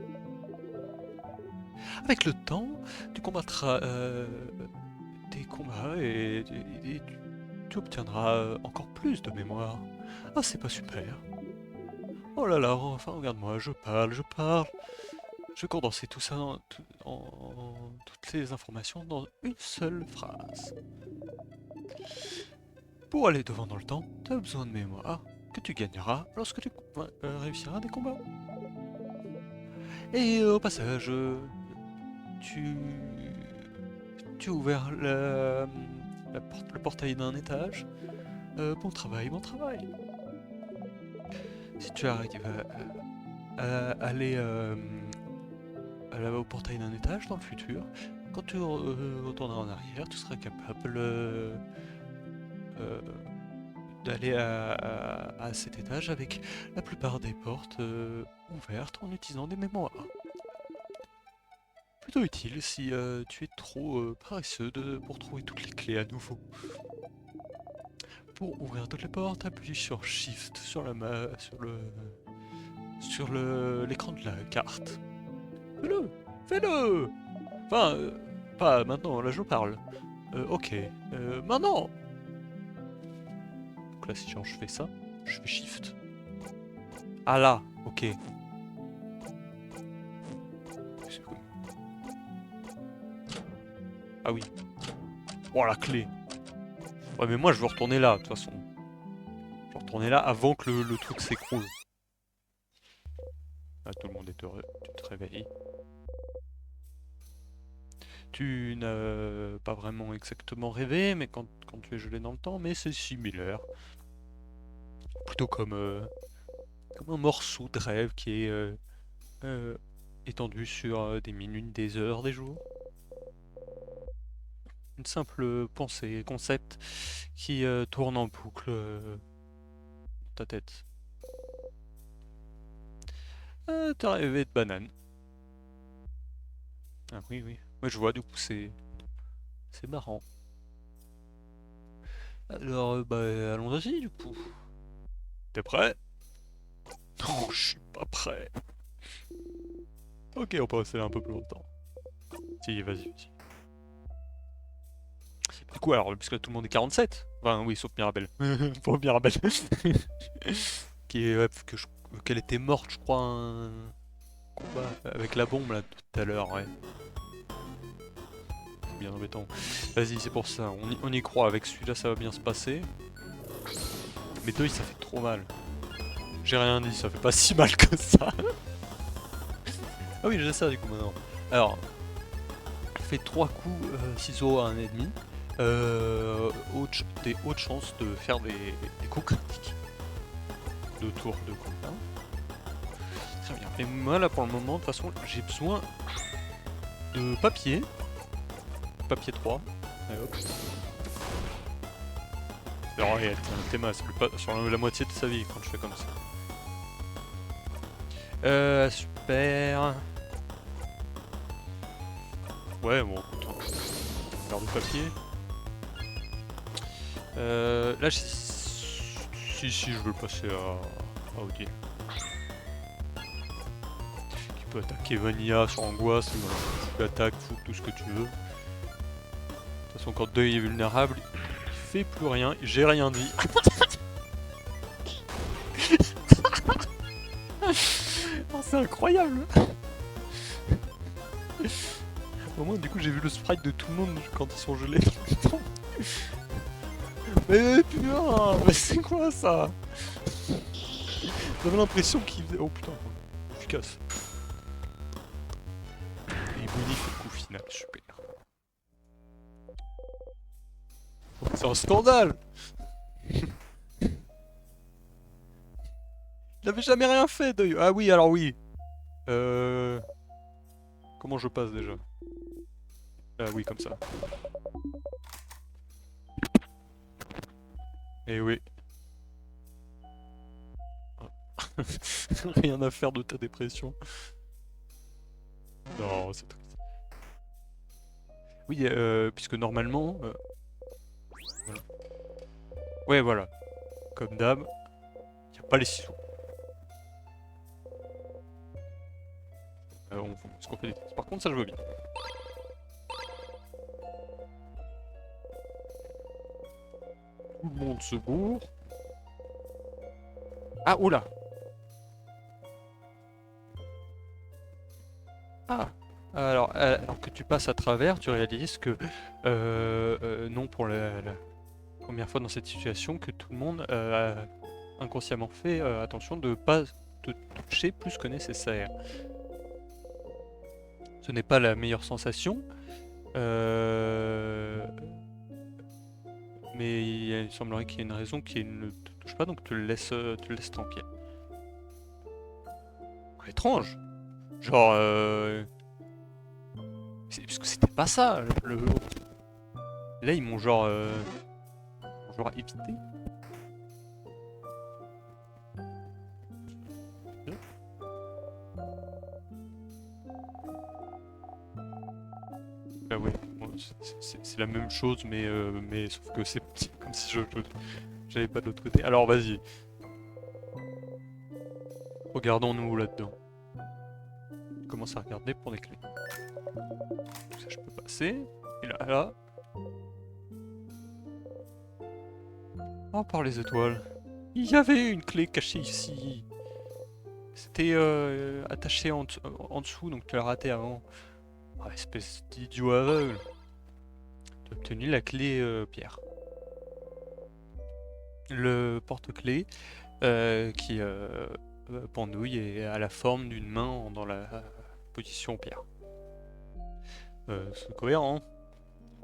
Avec le temps, tu combattras des combats et tu obtiendras encore plus de mémoire. Ah, c'est pas super. Oh là là, enfin regarde-moi, je parle. Je vais condenser tout ça, toutes les informations dans une seule phrase. Pour aller devant dans le temps, tu as besoin de mémoire que tu gagneras lorsque tu réussiras des combats. Et au passage, tu as ouvert le portail d'un étage. Bon travail, bon travail. Si tu arrives à aller au portail d'un étage dans le futur, quand tu retourneras en arrière, tu seras capable d'aller à cet étage avec la plupart des portes ouvertes en utilisant des mémoires. Plutôt utile si tu es trop paresseux pour trouver toutes les clés à nouveau. Pour ouvrir toutes les portes, appuie sur Shift sur l'écran de la carte. Fais-le! Fais-le! Enfin, pas maintenant, là je parle. Ok. Maintenant! Donc là, si genre je fais ça, je fais Shift. Ah là, ok. Ah oui. Oh la clé! Ouais, mais moi je veux retourner là, de toute façon. Je veux retourner là avant que le truc s'écroule. Là, tout le monde est heureux. Tu te réveilles. Tu n'as pas vraiment exactement rêvé, mais quand tu es gelé dans le temps, mais c'est similaire. Plutôt comme un morceau de rêve qui est étendu sur des minutes, des heures, des jours. Une simple pensée, concept qui tourne en boucle dans ta tête. T'as rêvé de banane. Ah oui, oui. Moi je vois, du coup c'est marrant. Alors, bah allons-y du coup. T'es prêt? Non, je suis pas prêt. Ok, on peut rester là un peu plus longtemps. Si, vas-y. Du coup, alors, puisque tout le monde est 47, enfin oui, sauf Mirabelle. Pour Mirabelle. Qui est, ouais, qu'elle était morte, je crois, un combat avec la bombe là tout à l'heure, ouais. C'est bien embêtant. Vas-y, c'est pour ça, on y croit, avec celui-là ça va bien se passer. Mais deux, ça fait trop mal. J'ai rien dit, ça fait pas si mal que ça. Ah oui, j'ai ça du coup maintenant. Alors, fais 3 coups ciseaux à un ennemi. Des hautes chances de faire des coups critiques. 2 tours de combat. Très bien. Et moi là pour le moment, de toute façon, j'ai besoin de papier. Papier 3. Et hop. Alors regarde, Théma, c'est sur la moitié de sa vie quand je fais comme ça. Super. Ouais, bon, écoute, faire du papier. Là, si, je veux passer à Odile. Tu peux attaquer Vanilla sur Angoisse, tu peux attaquer, fou, tout ce que tu veux. De toute façon, quand Deuil est vulnérable, il fait plus rien, j'ai rien dit. Oh, c'est incroyable! Au moins, du coup, j'ai vu le sprite de tout le monde quand ils sont gelés dans le temps. Mais putain, mais c'est quoi ça? J'avais l'impression qu'il faisait... Oh putain, efficace. Winnie fait le coup final, super. C'est un scandale! Il avait jamais rien fait, Deuil. Ah oui, alors oui. Euh... Comment je passe déjà? Ah oui, comme ça. Eh oui. Rien à faire de ta dépression. Non, c'est triste. Oui, puisque normalement... voilà. Ouais, voilà. Comme d'hab, y a pas les ciseaux. Est-ce qu'on fait des tests? Par contre, ça je veux bien. Tout le monde se bourre. Ah, oula! Ah! Alors que tu passes à travers, tu réalises que non, pour la première fois dans cette situation, que tout le monde a inconsciemment fait attention de ne pas te toucher plus que nécessaire. Ce n'est pas la meilleure sensation, mais il semblerait qu'il y ait une raison qui ne te touche pas, donc tu le laisses tranquille. Étrange! Genre, parce que c'était pas ça. Là, ils m'ont genre évité. Ah ouais, bon, c'est la même chose, mais sauf que c'est petit, comme si j'avais pas de l'autre côté. Alors vas-y, regardons-nous là-dedans. Je commence à regarder pour des clés. Tout ça, je peux passer. Et là. Oh, par les étoiles. Il y avait une clé cachée ici. C'était attaché en dessous, donc tu l'as raté avant. Oh, espèce d'idiot aveugle. Tu as obtenu la clé pierre. Le porte-clés qui pendouille et a la forme d'une main dans la position pierre. C'est cohérent.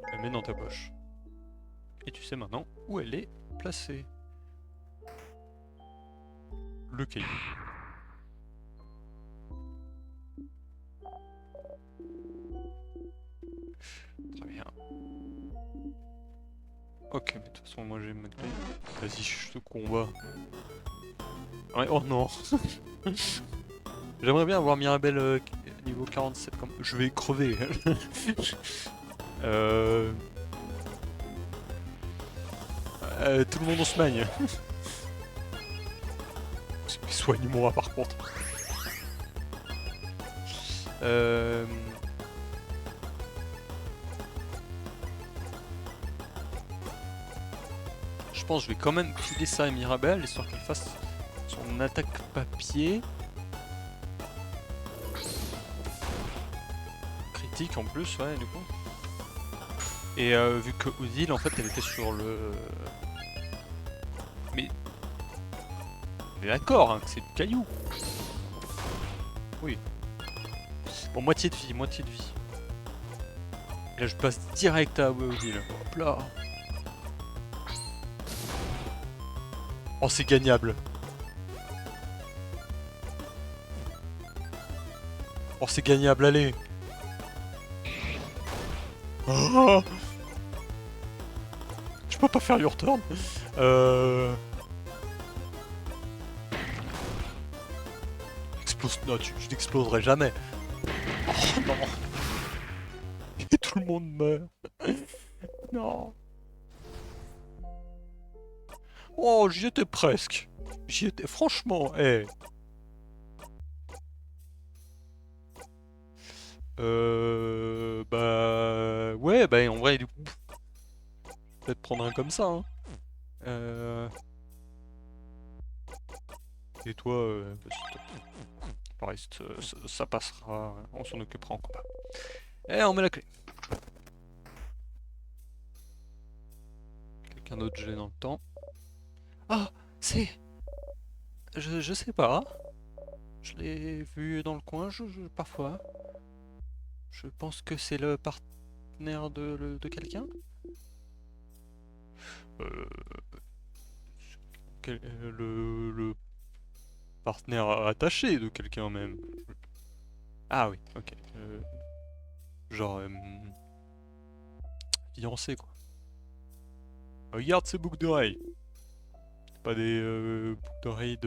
Tu la mets dans ta poche. Et tu sais maintenant où elle est placée. Le caillou. Très bien. Ok, mais de toute façon, moi j'ai ma clé. Vas-y, je te combat. Ouais, oh non. J'aimerais bien avoir Mirabelle niveau 47 comme... Je vais crever. Tout le monde on se magne. Soigne-moi par contre. Je pense que je vais quand même filer ça à Mirabelle, histoire qu'il fasse son attaque papier. Critique en plus, ouais, du coup. Et vu que Odile, en fait, elle était sur le... Mais... On est d'accord, hein, que c'est du caillou. Oui. Bon, moitié de vie, moitié de vie. Là, je passe direct à Odile. Hop là. Oh, c'est gagnable. Oh, c'est gagnable, allez. Oh, je peux pas faire U-turn. Explose... Non, je n'exploserai jamais. Oh non. Et tout le monde meurt. Non. Oh, j'y étais presque. J'y étais... Franchement, hé. Bah... Ouais, bah en vrai, du coup... Peut-être prendre un comme ça, hein. Et toi, le reste, ça passera, on s'en occupera en combat. Et on met la clé. Quelqu'un d'autre gelé dans le temps. Ah, c'est... Je sais pas. Je l'ai vu dans le coin, parfois. Je pense que c'est le partenaire de quelqu'un. Euh, le partenaire attaché de quelqu'un même. Ah oui, ok. Genre fiancé quoi. Regarde ces boucles d'oreilles. C'est pas des boucles d'oreilles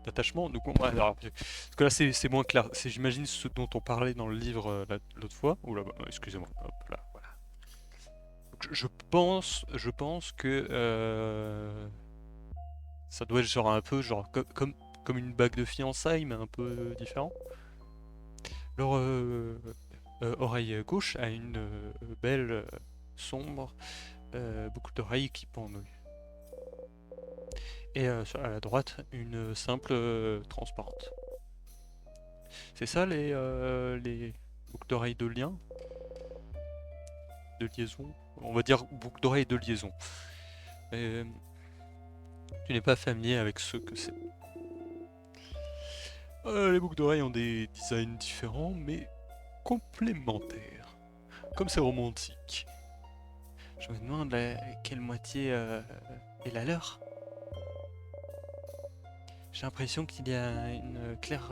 d'attachement. Donc alors, parce que là c'est moins clair. C'est j'imagine ce dont on parlait dans le livre l'autre fois. Oula, excusez-moi. Hop là, voilà. Donc, je pense que ça doit être genre un peu genre comme une bague de fiançailles mais un peu différent. Leur oreille gauche a une belle sombre boucle d'oreille qui pendouille. Et à la droite, une simple transparente. C'est ça les boucles d'oreilles de lien, de liaison. On va dire boucles d'oreilles de liaison. Et, tu n'es pas familier avec ce que c'est. Les boucles d'oreilles ont des designs différents mais complémentaires. Comme c'est romantique. Je me demande quelle moitié est la leur. J'ai l'impression qu'il y a une claire.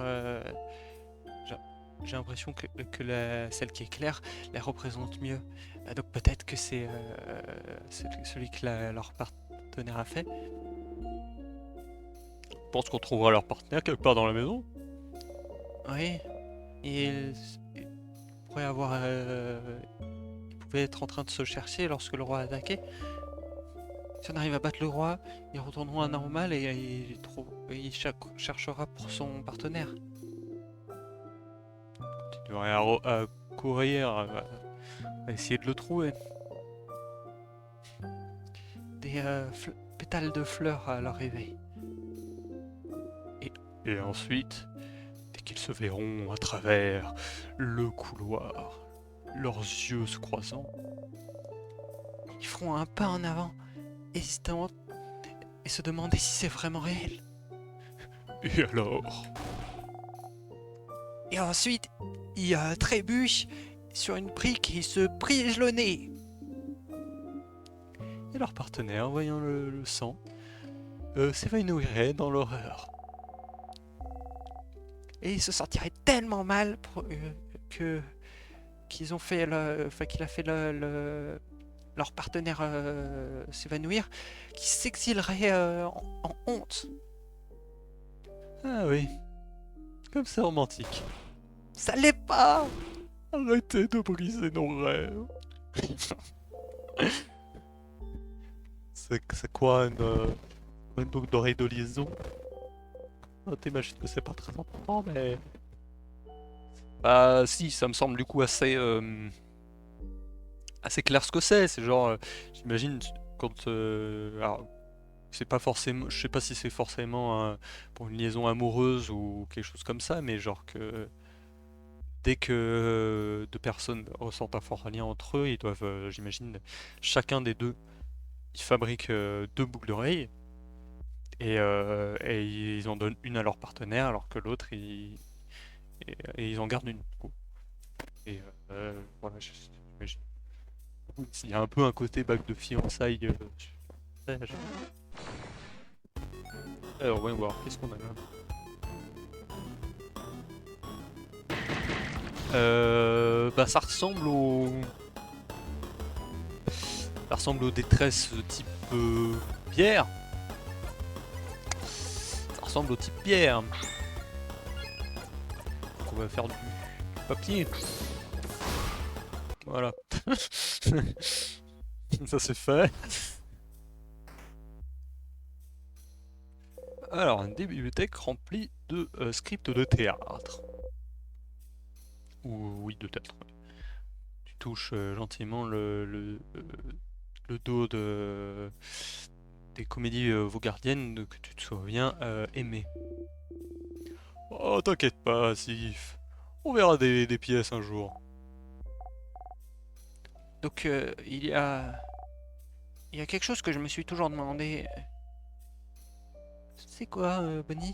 J'ai l'impression que celle qui est claire la représente mieux. Donc peut-être que c'est celui que leur partenaire a fait. Je pense qu'on trouvera leur partenaire quelque part dans la maison. Oui. Et il pourrait avoir. Il pouvait être en train de se chercher lorsque le roi a attaqué. Si on arrive à battre le roi, ils retourneront à normal et il cherchera pour son partenaire. Tu devrais à courir, à essayer de le trouver. Des pétales de fleurs à leur réveil. Et ensuite, dès qu'ils se verront à travers le couloir, leurs yeux se croisant, ils feront un pas en avant, hésitant, et se demander si c'est vraiment réel. Et alors? Et ensuite, il trébuche sur une brique et se brise le nez. Et leur partenaire, voyant le sang, s'évanouirait dans l'horreur. Et il se sentirait tellement mal qu'ils ont fait qu'il a fait leur partenaire s'évanouir, qu'il s'exilerait en honte. Ah oui, comme c'est romantique. Ça l'est pas. Arrêtez de briser nos rêves. C'est quoi une boucle d'oreille de liaison? T'imagines que c'est pas très important, mais... Bah si, ça me semble du coup assez clair ce que c'est. C'est genre, j'imagine quand... alors, c'est pas forcément... Je sais pas si c'est forcément pour une liaison amoureuse ou quelque chose comme ça, mais genre que... Dès que deux personnes ressentent un fort lien entre eux, ils doivent, j'imagine, chacun des deux, ils fabriquent deux boucles d'oreilles et ils en donnent une à leur partenaire alors que l'autre, et ils en gardent une. Du coup. Et voilà, j'imagine. Il y a un peu un côté bague de fiançailles. Alors, voyons voir, qu'est-ce qu'on a là? Bah, ça ressemble aux détresses type bière. Ça ressemble au type bière. Donc on va faire du papier. Voilà. Ça c'est fait. Alors, une bibliothèque remplie de scripts de théâtre. Ou oui, de théâtre. Tu touches gentiment le dos des comédies vaugardiennes que tu te souviens aimer. Oh, t'inquiète pas, Sif. On verra des pièces un jour. Donc, il y a quelque chose que je me suis toujours demandé. C'est quoi, Bonnie?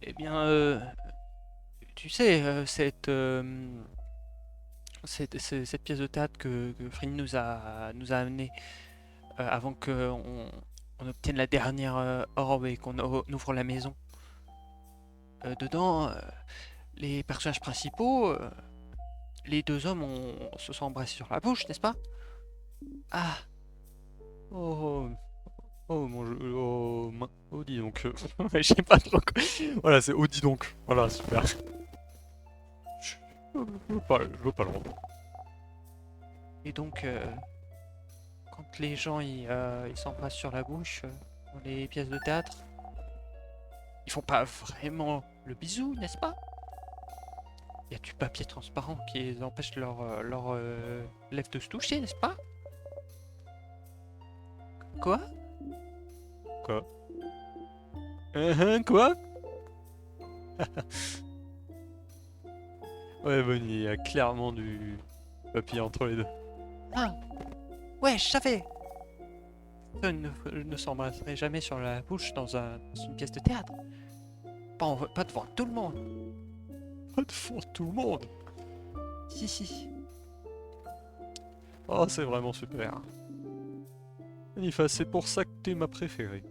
Eh bien, tu sais, cette pièce de théâtre que Frini nous a amené avant on obtienne la dernière orbe et qu'on ouvre la maison. Dedans, les personnages principaux, les deux hommes se sont embrassés sur la bouche, n'est-ce pas? Ah, Oh, oh, mon jeu, oh, oh, dis donc. Je sais pas trop quoi. Voilà, c'est oh, dis donc. Voilà, super. Je veux pas le rendre. et donc, quand les gens ils s'embrassent sur la bouche dans les pièces de théâtre, ils font pas vraiment le bisou, n'est-ce pas? Il y a du papier transparent qui empêche leur lèvres de se toucher, n'est-ce pas? Quoi? Quoi? Quoi? Ouais, Bonnie, il y a clairement du papier entre les deux. Ah, ouais, je savais. Je ne s'embrasserait jamais sur la bouche dans une pièce de théâtre. Pas devant tout le monde. Pas devant tout le monde. Si, si. Oh, c'est vraiment super. Nifa, c'est pour ça que t'es ma préférée.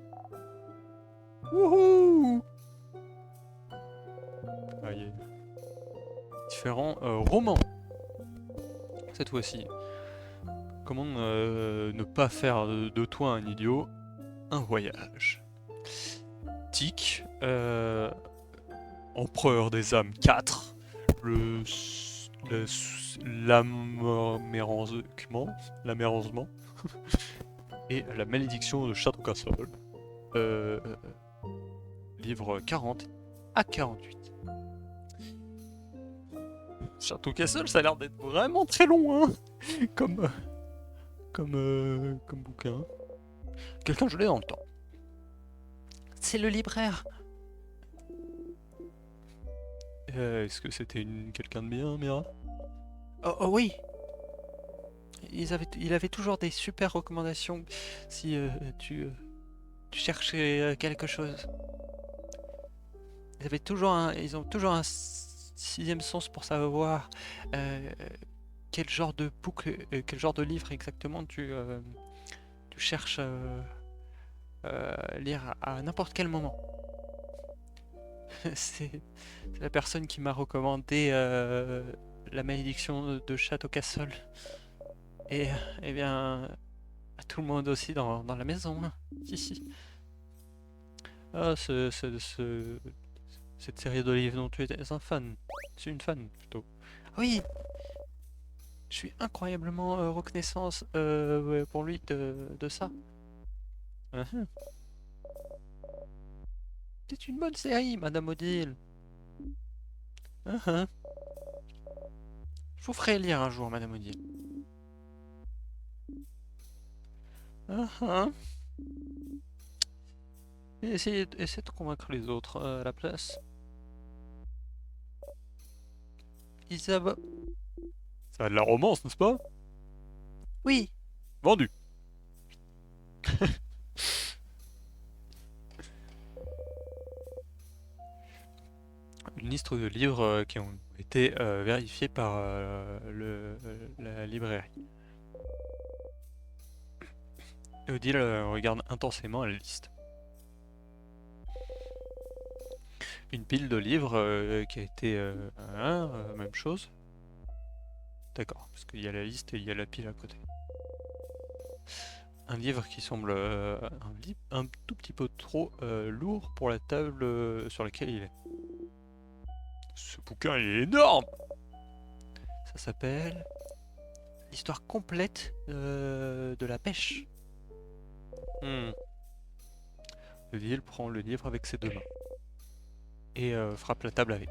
Wouhou! Ah, il y a différents romans. Cette fois-ci. Comment ne pas faire de toi un idiot? Un voyage. Tic. Empereur des âmes 4. L'amérenzement. Et la malédiction de Château Cassol. Euh, livre 40 à 48. Château Cassol, ça a l'air d'être vraiment très long, hein, comme, comme bouquin. Quelqu'un gelé dans le temps. C'est le libraire. Est-ce que c'était quelqu'un de bien, Mira? Oh, oh oui. Il avait toujours des super recommandations si tu cherchais quelque chose. Ils ont toujours un sixième sens pour savoir euh, quel genre de boucle, quel genre de livre exactement tu cherches lire à n'importe quel moment. C'est la personne qui m'a recommandé La malédiction de Château Cassol. Et eh bien, à tout le monde aussi dans la maison, hein. Si, si. Ah, cette série de livres dont tu étais un fan. C'est une fan plutôt. Oui, je suis incroyablement reconnaissant ouais, pour lui de ça. Mhm. C'est une bonne série, Madame Odile. Mhm. Je vous ferai lire un jour, Madame Odile. Mhm. Et essayez de convaincre les autres à la place. Isabelle. Ça a de la romance, n'est-ce pas? Oui, Vendu. Une liste de livres qui ont été vérifiés par la librairie. Odile regarde intensément la liste. Une pile de livres qui a été... même chose. D'accord, parce qu'il y a la liste et il y a la pile à côté. Un livre qui semble un tout petit peu trop lourd pour la table sur laquelle il est. Ce bouquin il est énorme! Ça s'appelle L'histoire complète de la pêche. Hmm. Odile prend le livre avec ses deux mains et frappe la table avec.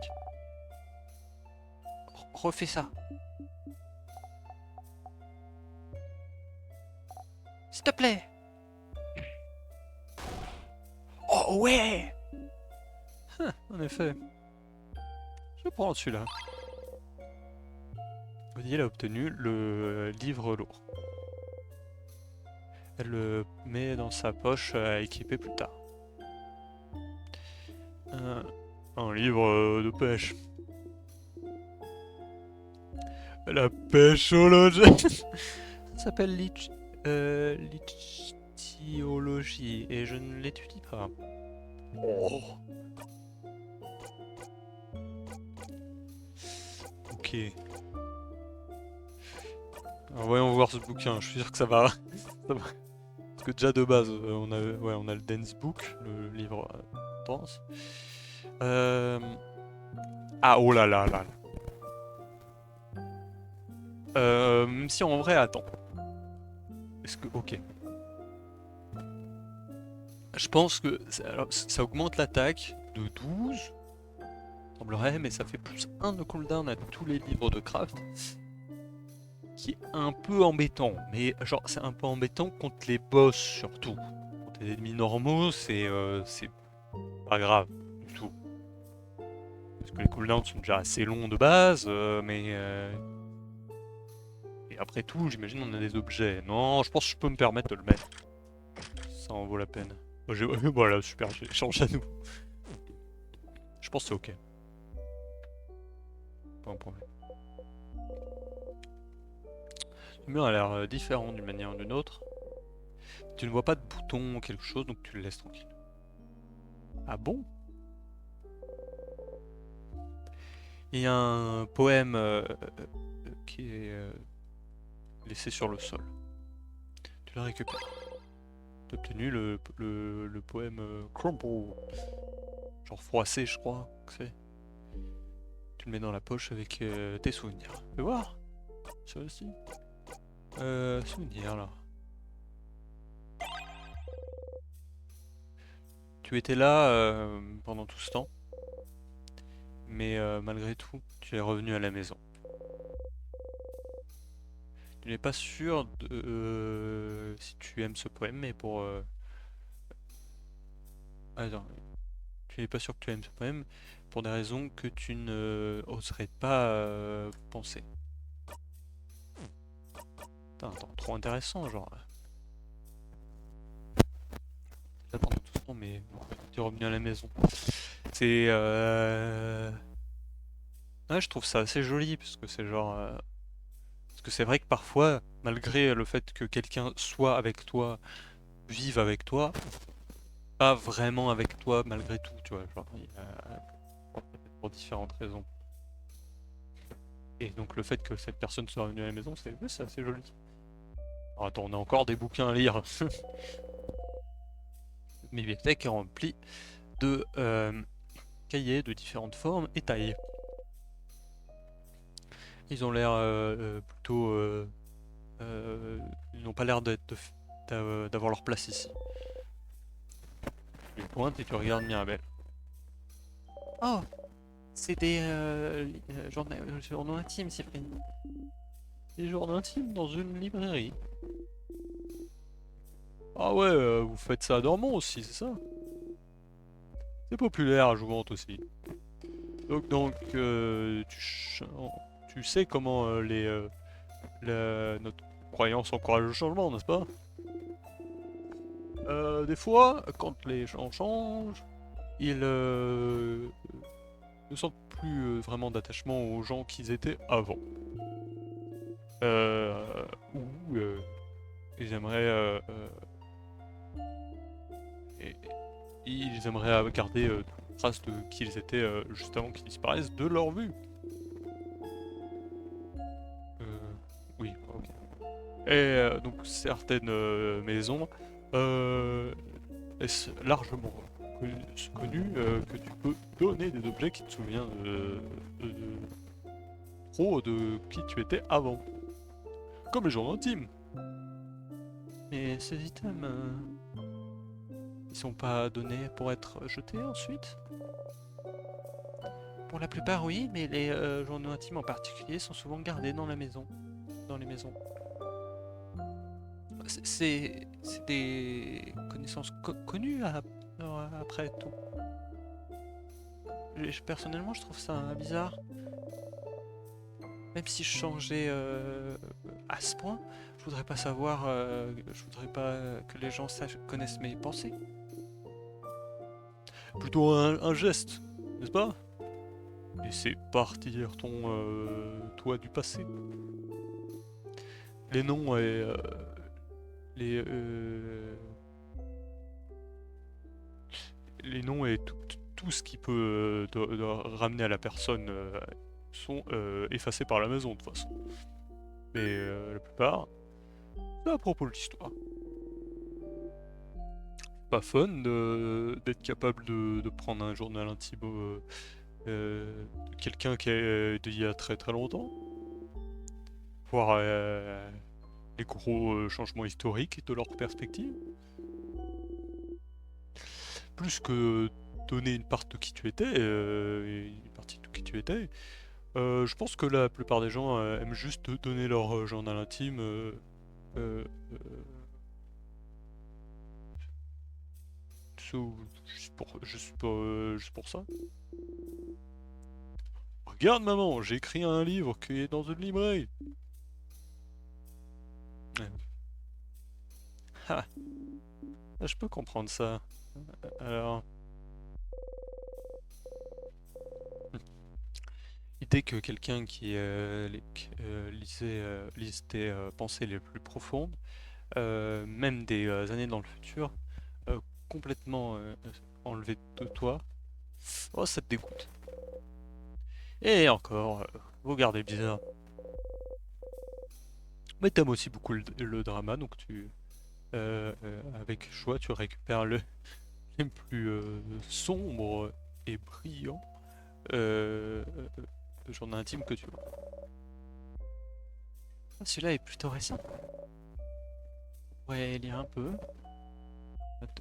Refais ça. S'il te plaît. Oh ouais. En effet. Je prends celui-là. Odile a obtenu le livre lourd. Elle le met dans sa poche à équiper plus tard. Un livre de pêche. La pêchologie. Ça s'appelle l'ichthyologie et je ne l'étudie pas. Oh. Ok. Alors, voyons voir ce bouquin, je suis sûr que ça va. Ça va. Parce que déjà de base, on a le Dance Book, le livre danse. Ah, oh là là là. Même si en vrai, attends. Est-ce que. Ok. Je pense que ça augmente l'attaque de 12, semblerait, mais ça fait plus 1 de cooldown à tous les livres de craft. Qui est un peu embêtant, mais genre c'est un peu embêtant contre les boss surtout. Contre les ennemis normaux, c'est pas grave du tout. Parce que les cooldowns sont déjà assez longs de base, et après tout, j'imagine on a des objets. Non, je pense que je peux me permettre de le mettre. Ça en vaut la peine. Voilà, super, j'ai changé à nouveau. Je pense que c'est ok. Pas un problème. Le mur a l'air différent d'une manière ou d'une autre. Tu ne vois pas de bouton ou quelque chose, donc tu le laisses tranquille. Ah bon? Il y a un poème qui est laissé sur le sol. Tu le récupères. Tu as obtenu le poème Crumble. Genre froissé, je crois que c'est. Tu le mets dans la poche avec tes souvenirs. Fais voir. Ça aussi. Souvenirs là. Tu étais là pendant tout ce temps. Mais malgré tout, tu es revenu à la maison. Tu n'es pas sûr de si tu aimes ce poème, mais pour... Attends, tu n'es pas sûr que tu aimes ce poème pour des raisons que tu ne oserais pas penser. Attends, trop intéressant, genre. Pendant tout ce temps, mais bon, tu es revenu à la maison. C'est... Ouais, je trouve ça assez joli, parce que c'est genre... Parce que c'est vrai que parfois, malgré le fait que quelqu'un soit avec toi, vive avec toi, pas vraiment avec toi malgré tout, tu vois. Genre, pour différentes raisons. Et donc le fait que cette personne soit revenue à la maison, c'est assez joli. Alors attends, on a encore des bouquins à lire. Ma bibliothèque est remplie de cahiers de différentes formes et tailles. Ils ont l'air plutôt... ils n'ont pas l'air d'avoir leur place ici. Tu pointes et tu regardes Mirabelle. Oh, c'est des journaux intimes, Cyprien. Des journaux intimes dans une librairie. Ah ouais, vous faites ça à Dormont aussi, c'est ça? C'est populaire à Jouvente aussi. Donc tu sais comment notre croyance encourage le changement, n'est-ce pas? Des fois, quand les gens changent, ils ne sentent plus vraiment d'attachement aux gens qu'ils étaient avant. Ou ils aimeraient et- ils aimeraient garder trace de qui ils étaient juste avant qu'ils disparaissent de leur vue. Oui, ok. Et donc certaines maisons est largement connu que tu peux donner des objets qui te souviennent trop de qui tu étais avant. Comme les journaux intimes. Mais ces items, ils sont pas donnés pour être jetés ensuite? Pour la plupart, oui, mais les journaux intimes en particulier sont souvent gardés dans la maison. Dans les maisons. C'est des connaissances connues après tout. Personnellement, je trouve ça bizarre. Même si je changeais à ce point, je voudrais pas savoir, je voudrais pas que les gens connaissent mes pensées. Plutôt un geste, n'est-ce pas? laisser partir ton toi du passé. Les noms et les les noms et tout ce qui peut de ramener à la personne sont effacés par la maison de toute façon. Mais la plupart, c'est à propos de l'histoire. Pas fun d'être capable de prendre un journal intime de quelqu'un qui est d'il y a très très longtemps. Voir les gros changements historiques de leur perspective. Plus que donner une part de qui tu étais, une partie de qui tu étais, je pense que la plupart des gens aiment juste donner leur journal intime euh, euh, juste pour ça. Regarde maman, j'ai écrit un livre qui est dans une librairie. Ouais. Ah, je peux comprendre ça. Alors, l'idée que quelqu'un qui lise tes pensées les plus profondes, même des années dans le futur, euh, complètement enlevé de toi, oh ça te dégoûte. Et encore, vous gardez bizarre. Mais t'aimes aussi beaucoup le drama, donc avec choix, tu récupères les plus sombres et brillants euh, journal intime que tu veux. Ah, celui-là est plutôt récent. Ouais, lire un peu.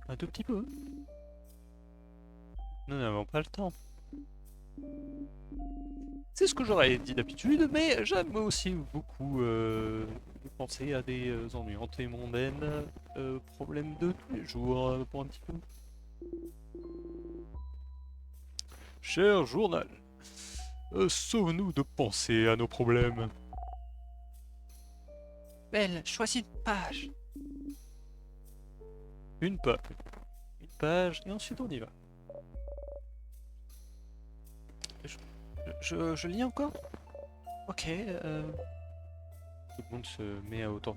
Un tout petit peu. Nous n'avons pas le temps. C'est ce que j'aurais dit d'habitude, mais j'aime aussi beaucoup penser à des ennuyantes et mondaines problèmes de tous les jours pour un petit peu. Cher journal, sauve-nous de penser à nos problèmes. Belle, choisis une page. Une page. Une page, et ensuite on y va. Je lis encore? Ok, Tout le monde se met à autant.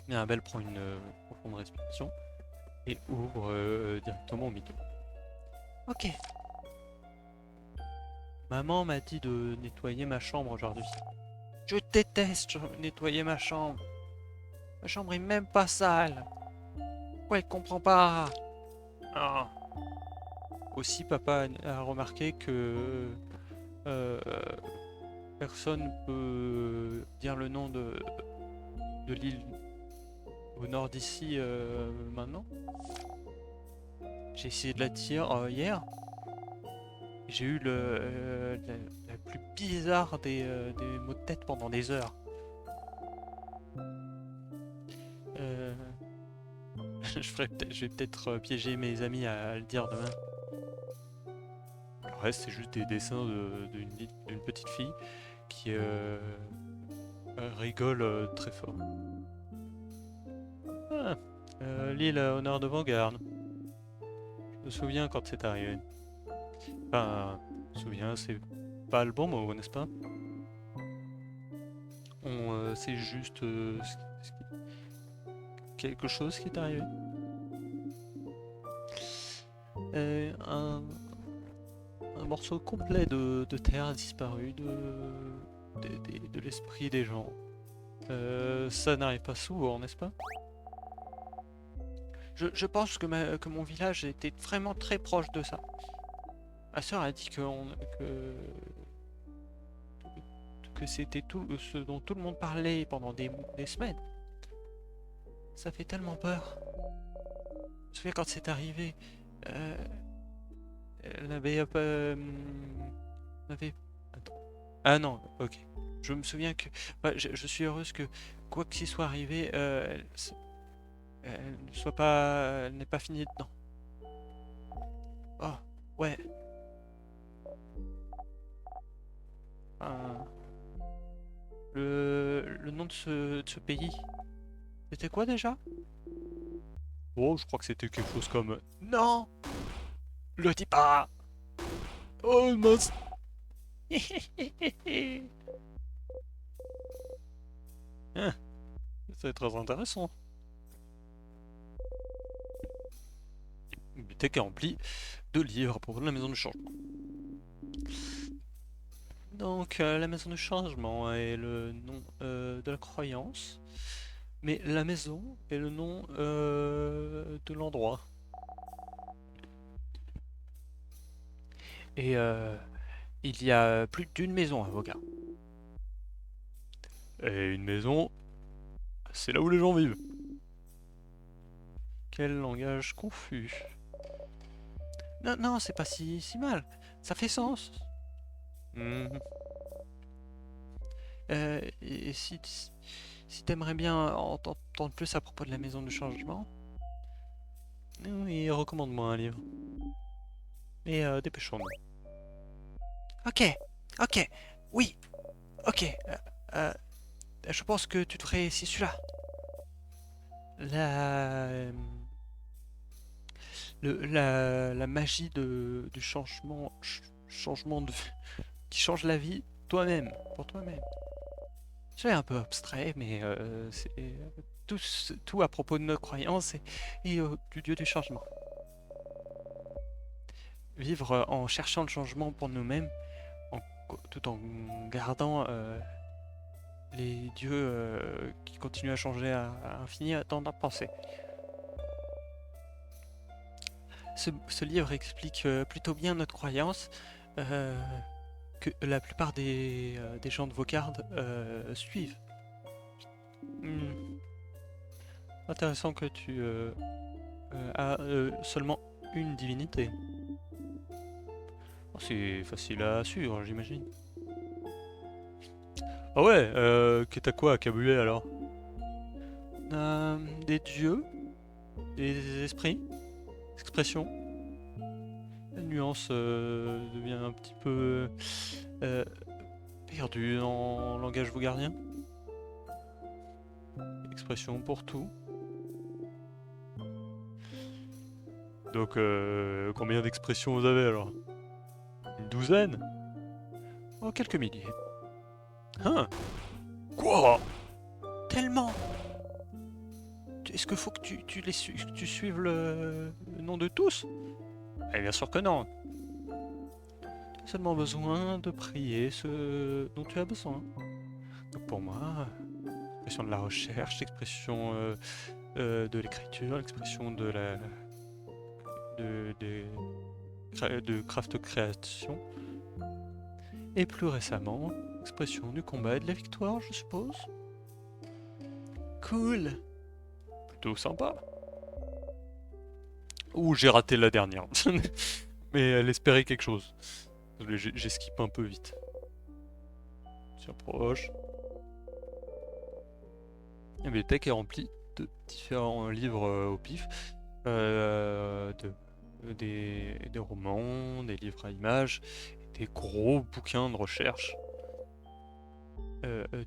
Mirabelle prend une profonde respiration et ouvre directement au micro. ok. Maman m'a dit de nettoyer ma chambre aujourd'hui. Je déteste nettoyer ma chambre. Ma chambre est même pas sale. Pourquoi elle comprend pas? Ah. Aussi, papa a remarqué que euh, personne peut dire le nom de l'île au nord d'ici maintenant. J'ai essayé de la dire hier. J'ai eu la plus bizarre des maux de tête pendant des heures. Euh, je vais peut-être piéger mes amis à le dire demain. Le reste, c'est juste des dessins d'une petite fille qui rigole très fort. Ah, l'île au nord de Vanguard. Je me souviens quand c'est arrivé. Enfin, je me souviens, c'est pas le bon mot, n'est-ce pas? C'est juste quelque chose qui est arrivé. Euh, un, un morceau complet de terre a disparu de l'esprit des gens. Ça n'arrive pas souvent, n'est-ce pas? Je pense que mon village était vraiment très proche de ça. Ma soeur a dit que c'était tout ce dont tout le monde parlait pendant des semaines. Ça fait tellement peur. Je me souviens quand c'est arrivé, euh, elle avait, attends. Ah non, ok. Je me souviens que, ouais, je suis heureuse que quoi qu'il soit arrivé, elle ne soit pas, elle n'est pas finie dedans. Oh, ouais. Enfin, le nom de ce pays, c'était quoi déjà? Oh, je crois que c'était quelque chose comme Non, le dis pas. Oh mince. Ah, c'est très intéressant. La bibliothèque est remplie de livres pour la maison du changement. Donc, la maison du changement est le nom de la croyance, mais la maison est le nom de l'endroit. Et il y a plus d'une maison, avocat. Et une maison, c'est là où les gens vivent. Quel langage confus. Non, non, c'est pas si mal. Ça fait sens. Mhm. Et si t'aimerais bien entendre plus à propos de la maison du changement, oui, recommande-moi un livre. Et dépêchons-nous. Ok, ok, oui, ok. Euh, je pense que tu devrais essayer celui-là. La, la magie du changement, changement de, qui change la vie toi-même, pour toi-même. C'est un peu abstrait, mais c'est tout à propos de nos croyances et du dieu du changement. Vivre en cherchant le changement pour nous-mêmes, tout en gardant les dieux qui continuent à changer à l'infini dans notre pensée. Ce livre explique plutôt bien notre croyance euh, que la plupart des gens de vos cartes suivent. Hmm. Intéressant que tu as seulement une divinité. Oh, c'est facile à suivre, j'imagine. Ah ouais, qu'est-ce à quoi à Kabulé alors? Des dieux, des esprits, expressions. La nuance devient un petit peu euh, perdue en langage vaugardien. Expression pour tout. Donc, combien d'expressions vous avez alors? Une douzaine? Oh, quelques milliers. Hein? Quoi? Tellement! Est-ce qu'il faut que tu suives le nom de tous? Eh bien sûr que non. Tu as seulement besoin de prier ce dont tu as besoin. Donc pour moi, l'expression de la recherche, l'expression de l'écriture, l'expression de la de craft création, et plus récemment, l'expression du combat et de la victoire, je suppose. Cool. Plutôt sympa. Ouh, j'ai raté la dernière. Mais elle espérait quelque chose. J'ai skip un peu vite. Tiens, proche. La bibliothèque est remplie de différents livres au pif. Des romans, des livres à images, des gros bouquins de recherche.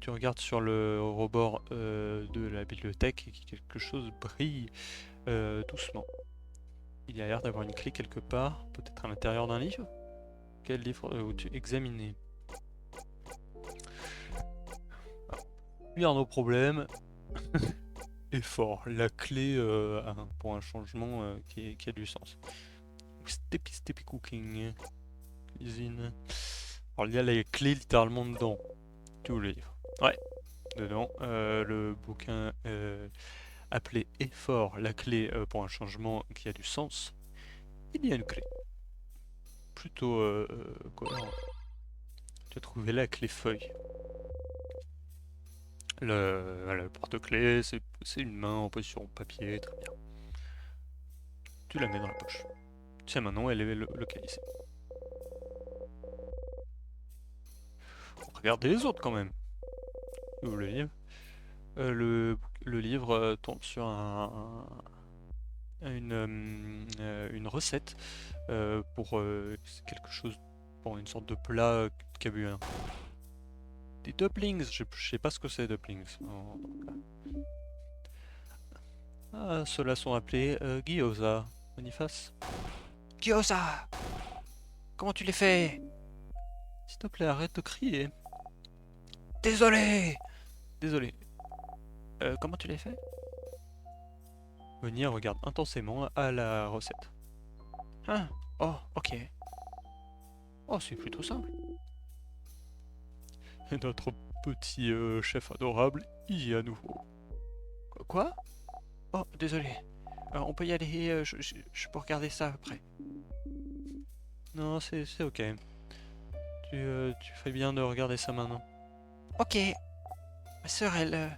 Tu regardes sur le rebord de la bibliothèque et quelque chose brille doucement. Il y a l'air d'avoir une clé quelque part, peut-être à l'intérieur d'un livre. Quel livre tu examiner? Lire nos problèmes est fort. La clé pour un changement qui a du sens. Steppy cooking. Cuisine. Alors il y a les clés littéralement dedans. Tout le livre. Ouais, dedans. Le bouquin appelé Effort, la clé pour un changement qui a du sens. Il y a une clé. Plutôt cohérent. Tu as trouvé la clé feuille. Le porte-clés, c'est une main en position papier, très bien. Tu la mets dans la poche. Tu sais maintenant elle est localisée. Regardez les autres quand même. Ouvre le livre. Le livre tombe sur une recette pour quelque chose, pour une sorte de plat cabuin. Des dumplings, je sais pas ce que c'est dumplings. Ah, ceux-là sont appelés gyoza. Boniface? Gyoza! Comment tu les fais? S'il te plaît, arrête de crier. Désolé! Désolé. Comment tu les fais? Bonnie regarde intensément à la recette. Ah, oh, ok. Oh, c'est plutôt simple. Et notre petit chef adorable y est à nouveau. Quoi? Oh, désolé. On peut y aller, je peux regarder ça après. Non, c'est ok. Tu fais bien de regarder ça maintenant. Ok. Ma sœur, elle...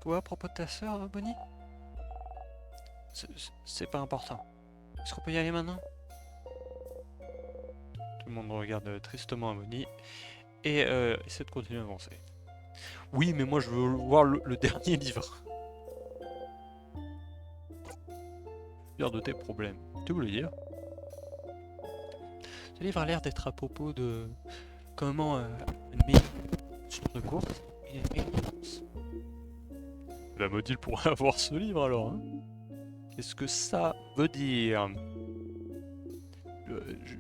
Quoi à propos de ta sœur, Bonnie? C'est pas important. Est-ce qu'on peut y aller maintenant? Tout le monde regarde tristement à Bonnie et essaie de continuer à avancer. Oui, mais moi je veux voir le dernier livre. Dire de tes problèmes. Tu voulais dire? Ce livre a l'air d'être à propos de comment mener sur de course et une meilleure défense. La Maudit pourrait avoir ce livre alors. Hein. Qu'est-ce que ça veut dire?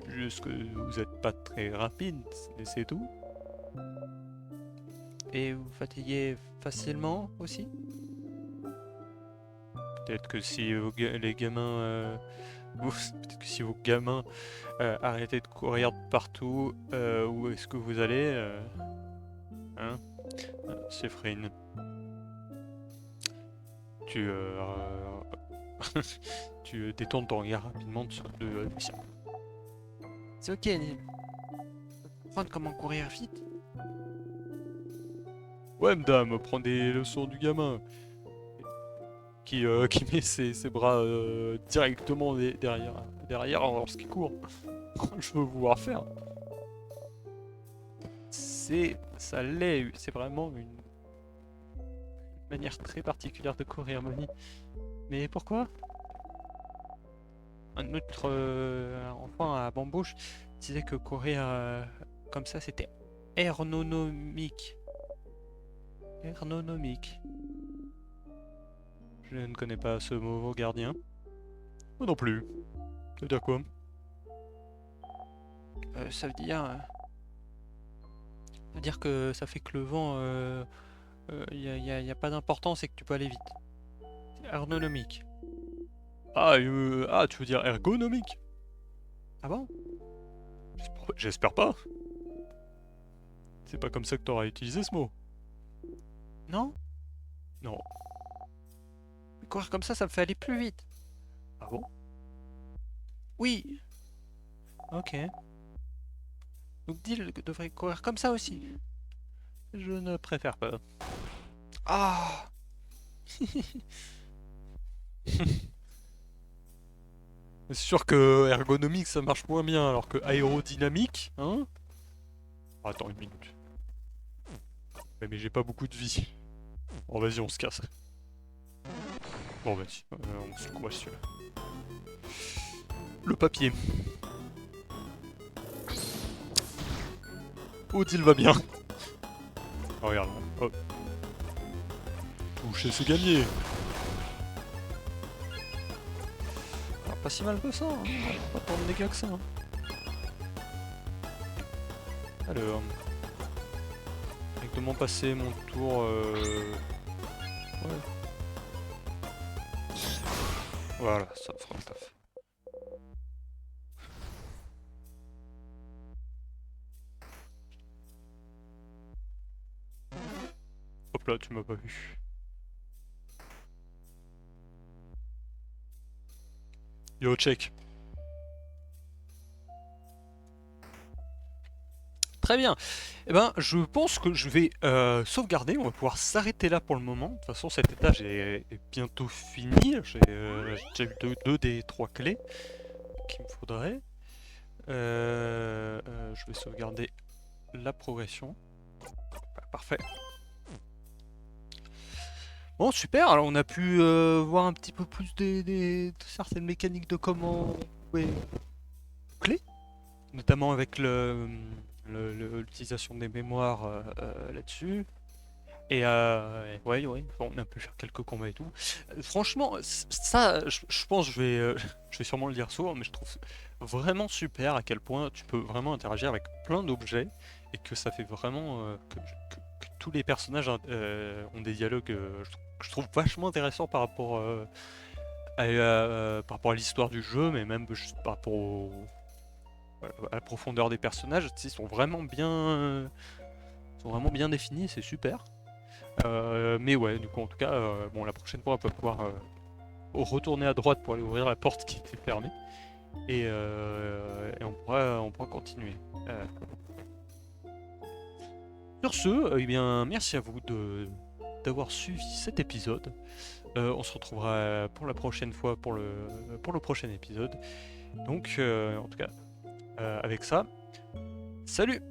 Juste que vous êtes pas très rapide, c'est tout. Et vous fatiguez facilement aussi? Peut-être que si les gamins, peut-être que si vos gamins arrêtez de courir de partout, où est-ce que vous allez, hein, Séphorine, tu, tu détournes ton regard rapidement de Lucien. C'est ok, Neil. Comprendre comment courir vite? Ouais, madame, prends des leçons du gamin qui met ses bras directement derrière lorsqu'il court. Je veux vous voir faire. Ça l'est, c'est vraiment une manière très particulière de courir, Moni. Mais pourquoi? Un autre enfant à bambouche disait que courir comme ça c'était ergonomique. Ergonomique. Je ne connais pas ce mot gardien. Moi non plus. Ça veut dire quoi? Ça veut dire... ça veut dire que ça fait que le vent... y a pas d'importance et que tu peux aller vite. C'est ergonomique. Ah, tu veux dire ergonomique? Ah bon? J'espère pas. C'est pas comme ça que t'auras utilisé ce mot. Non? Non. Mais courir comme ça me fait aller plus vite. Ah bon? Oui. Ok. Donc Deal devrait courir comme ça aussi. Je ne préfère pas. Ah! C'est sûr que ergonomique ça marche moins bien alors que aérodynamique, hein? Attends une minute. Ouais, mais j'ai pas beaucoup de vie. Bon vas-y on se casse. Bon vas-y, on se quoi celui-là. Le papier. Odile va bien. Oh, regarde, hop. Toucher c'est gagné. Alors, pas si mal que ça, hein. Pas tant de dégâts que ça. Hein. Alors. Directement passer mon tour. Ouais. Voilà, ça fera le taf. Hop là, tu m'as pas vu. Yo, check. Très bien. Eh ben, je pense que je vais sauvegarder. On va pouvoir s'arrêter là pour le moment. De toute façon, cet étage est bientôt fini. J'ai déjà eu deux des trois clés qu'il me faudrait. Je vais sauvegarder la progression. Parfait. Bon, super. Alors, on a pu voir un petit peu plus de certaines mécaniques de comment jouer aux clés, notamment avec l'utilisation des mémoires là-dessus. Et ouais, ouais, on a pu faire quelques combats et tout. Franchement, ça, je pense, je vais sûrement le dire souvent, mais je trouve vraiment super à quel point tu peux vraiment interagir avec plein d'objets et que ça fait vraiment que tous les personnages ont des dialogues, je trouve vachement intéressants par rapport à l'histoire du jeu, mais même juste par rapport à la profondeur des personnages. Tu sais, ils sont vraiment bien définis, c'est super. Mais ouais, du coup, en tout cas, bon, la prochaine fois, on va pouvoir retourner à droite pour aller ouvrir la porte qui était fermée. Et on pourra continuer. Euh, Sur ce, eh bien, merci à vous d'avoir suivi cet épisode. On se retrouvera pour la prochaine fois pour le prochain épisode. Donc, en tout cas, avec ça, salut!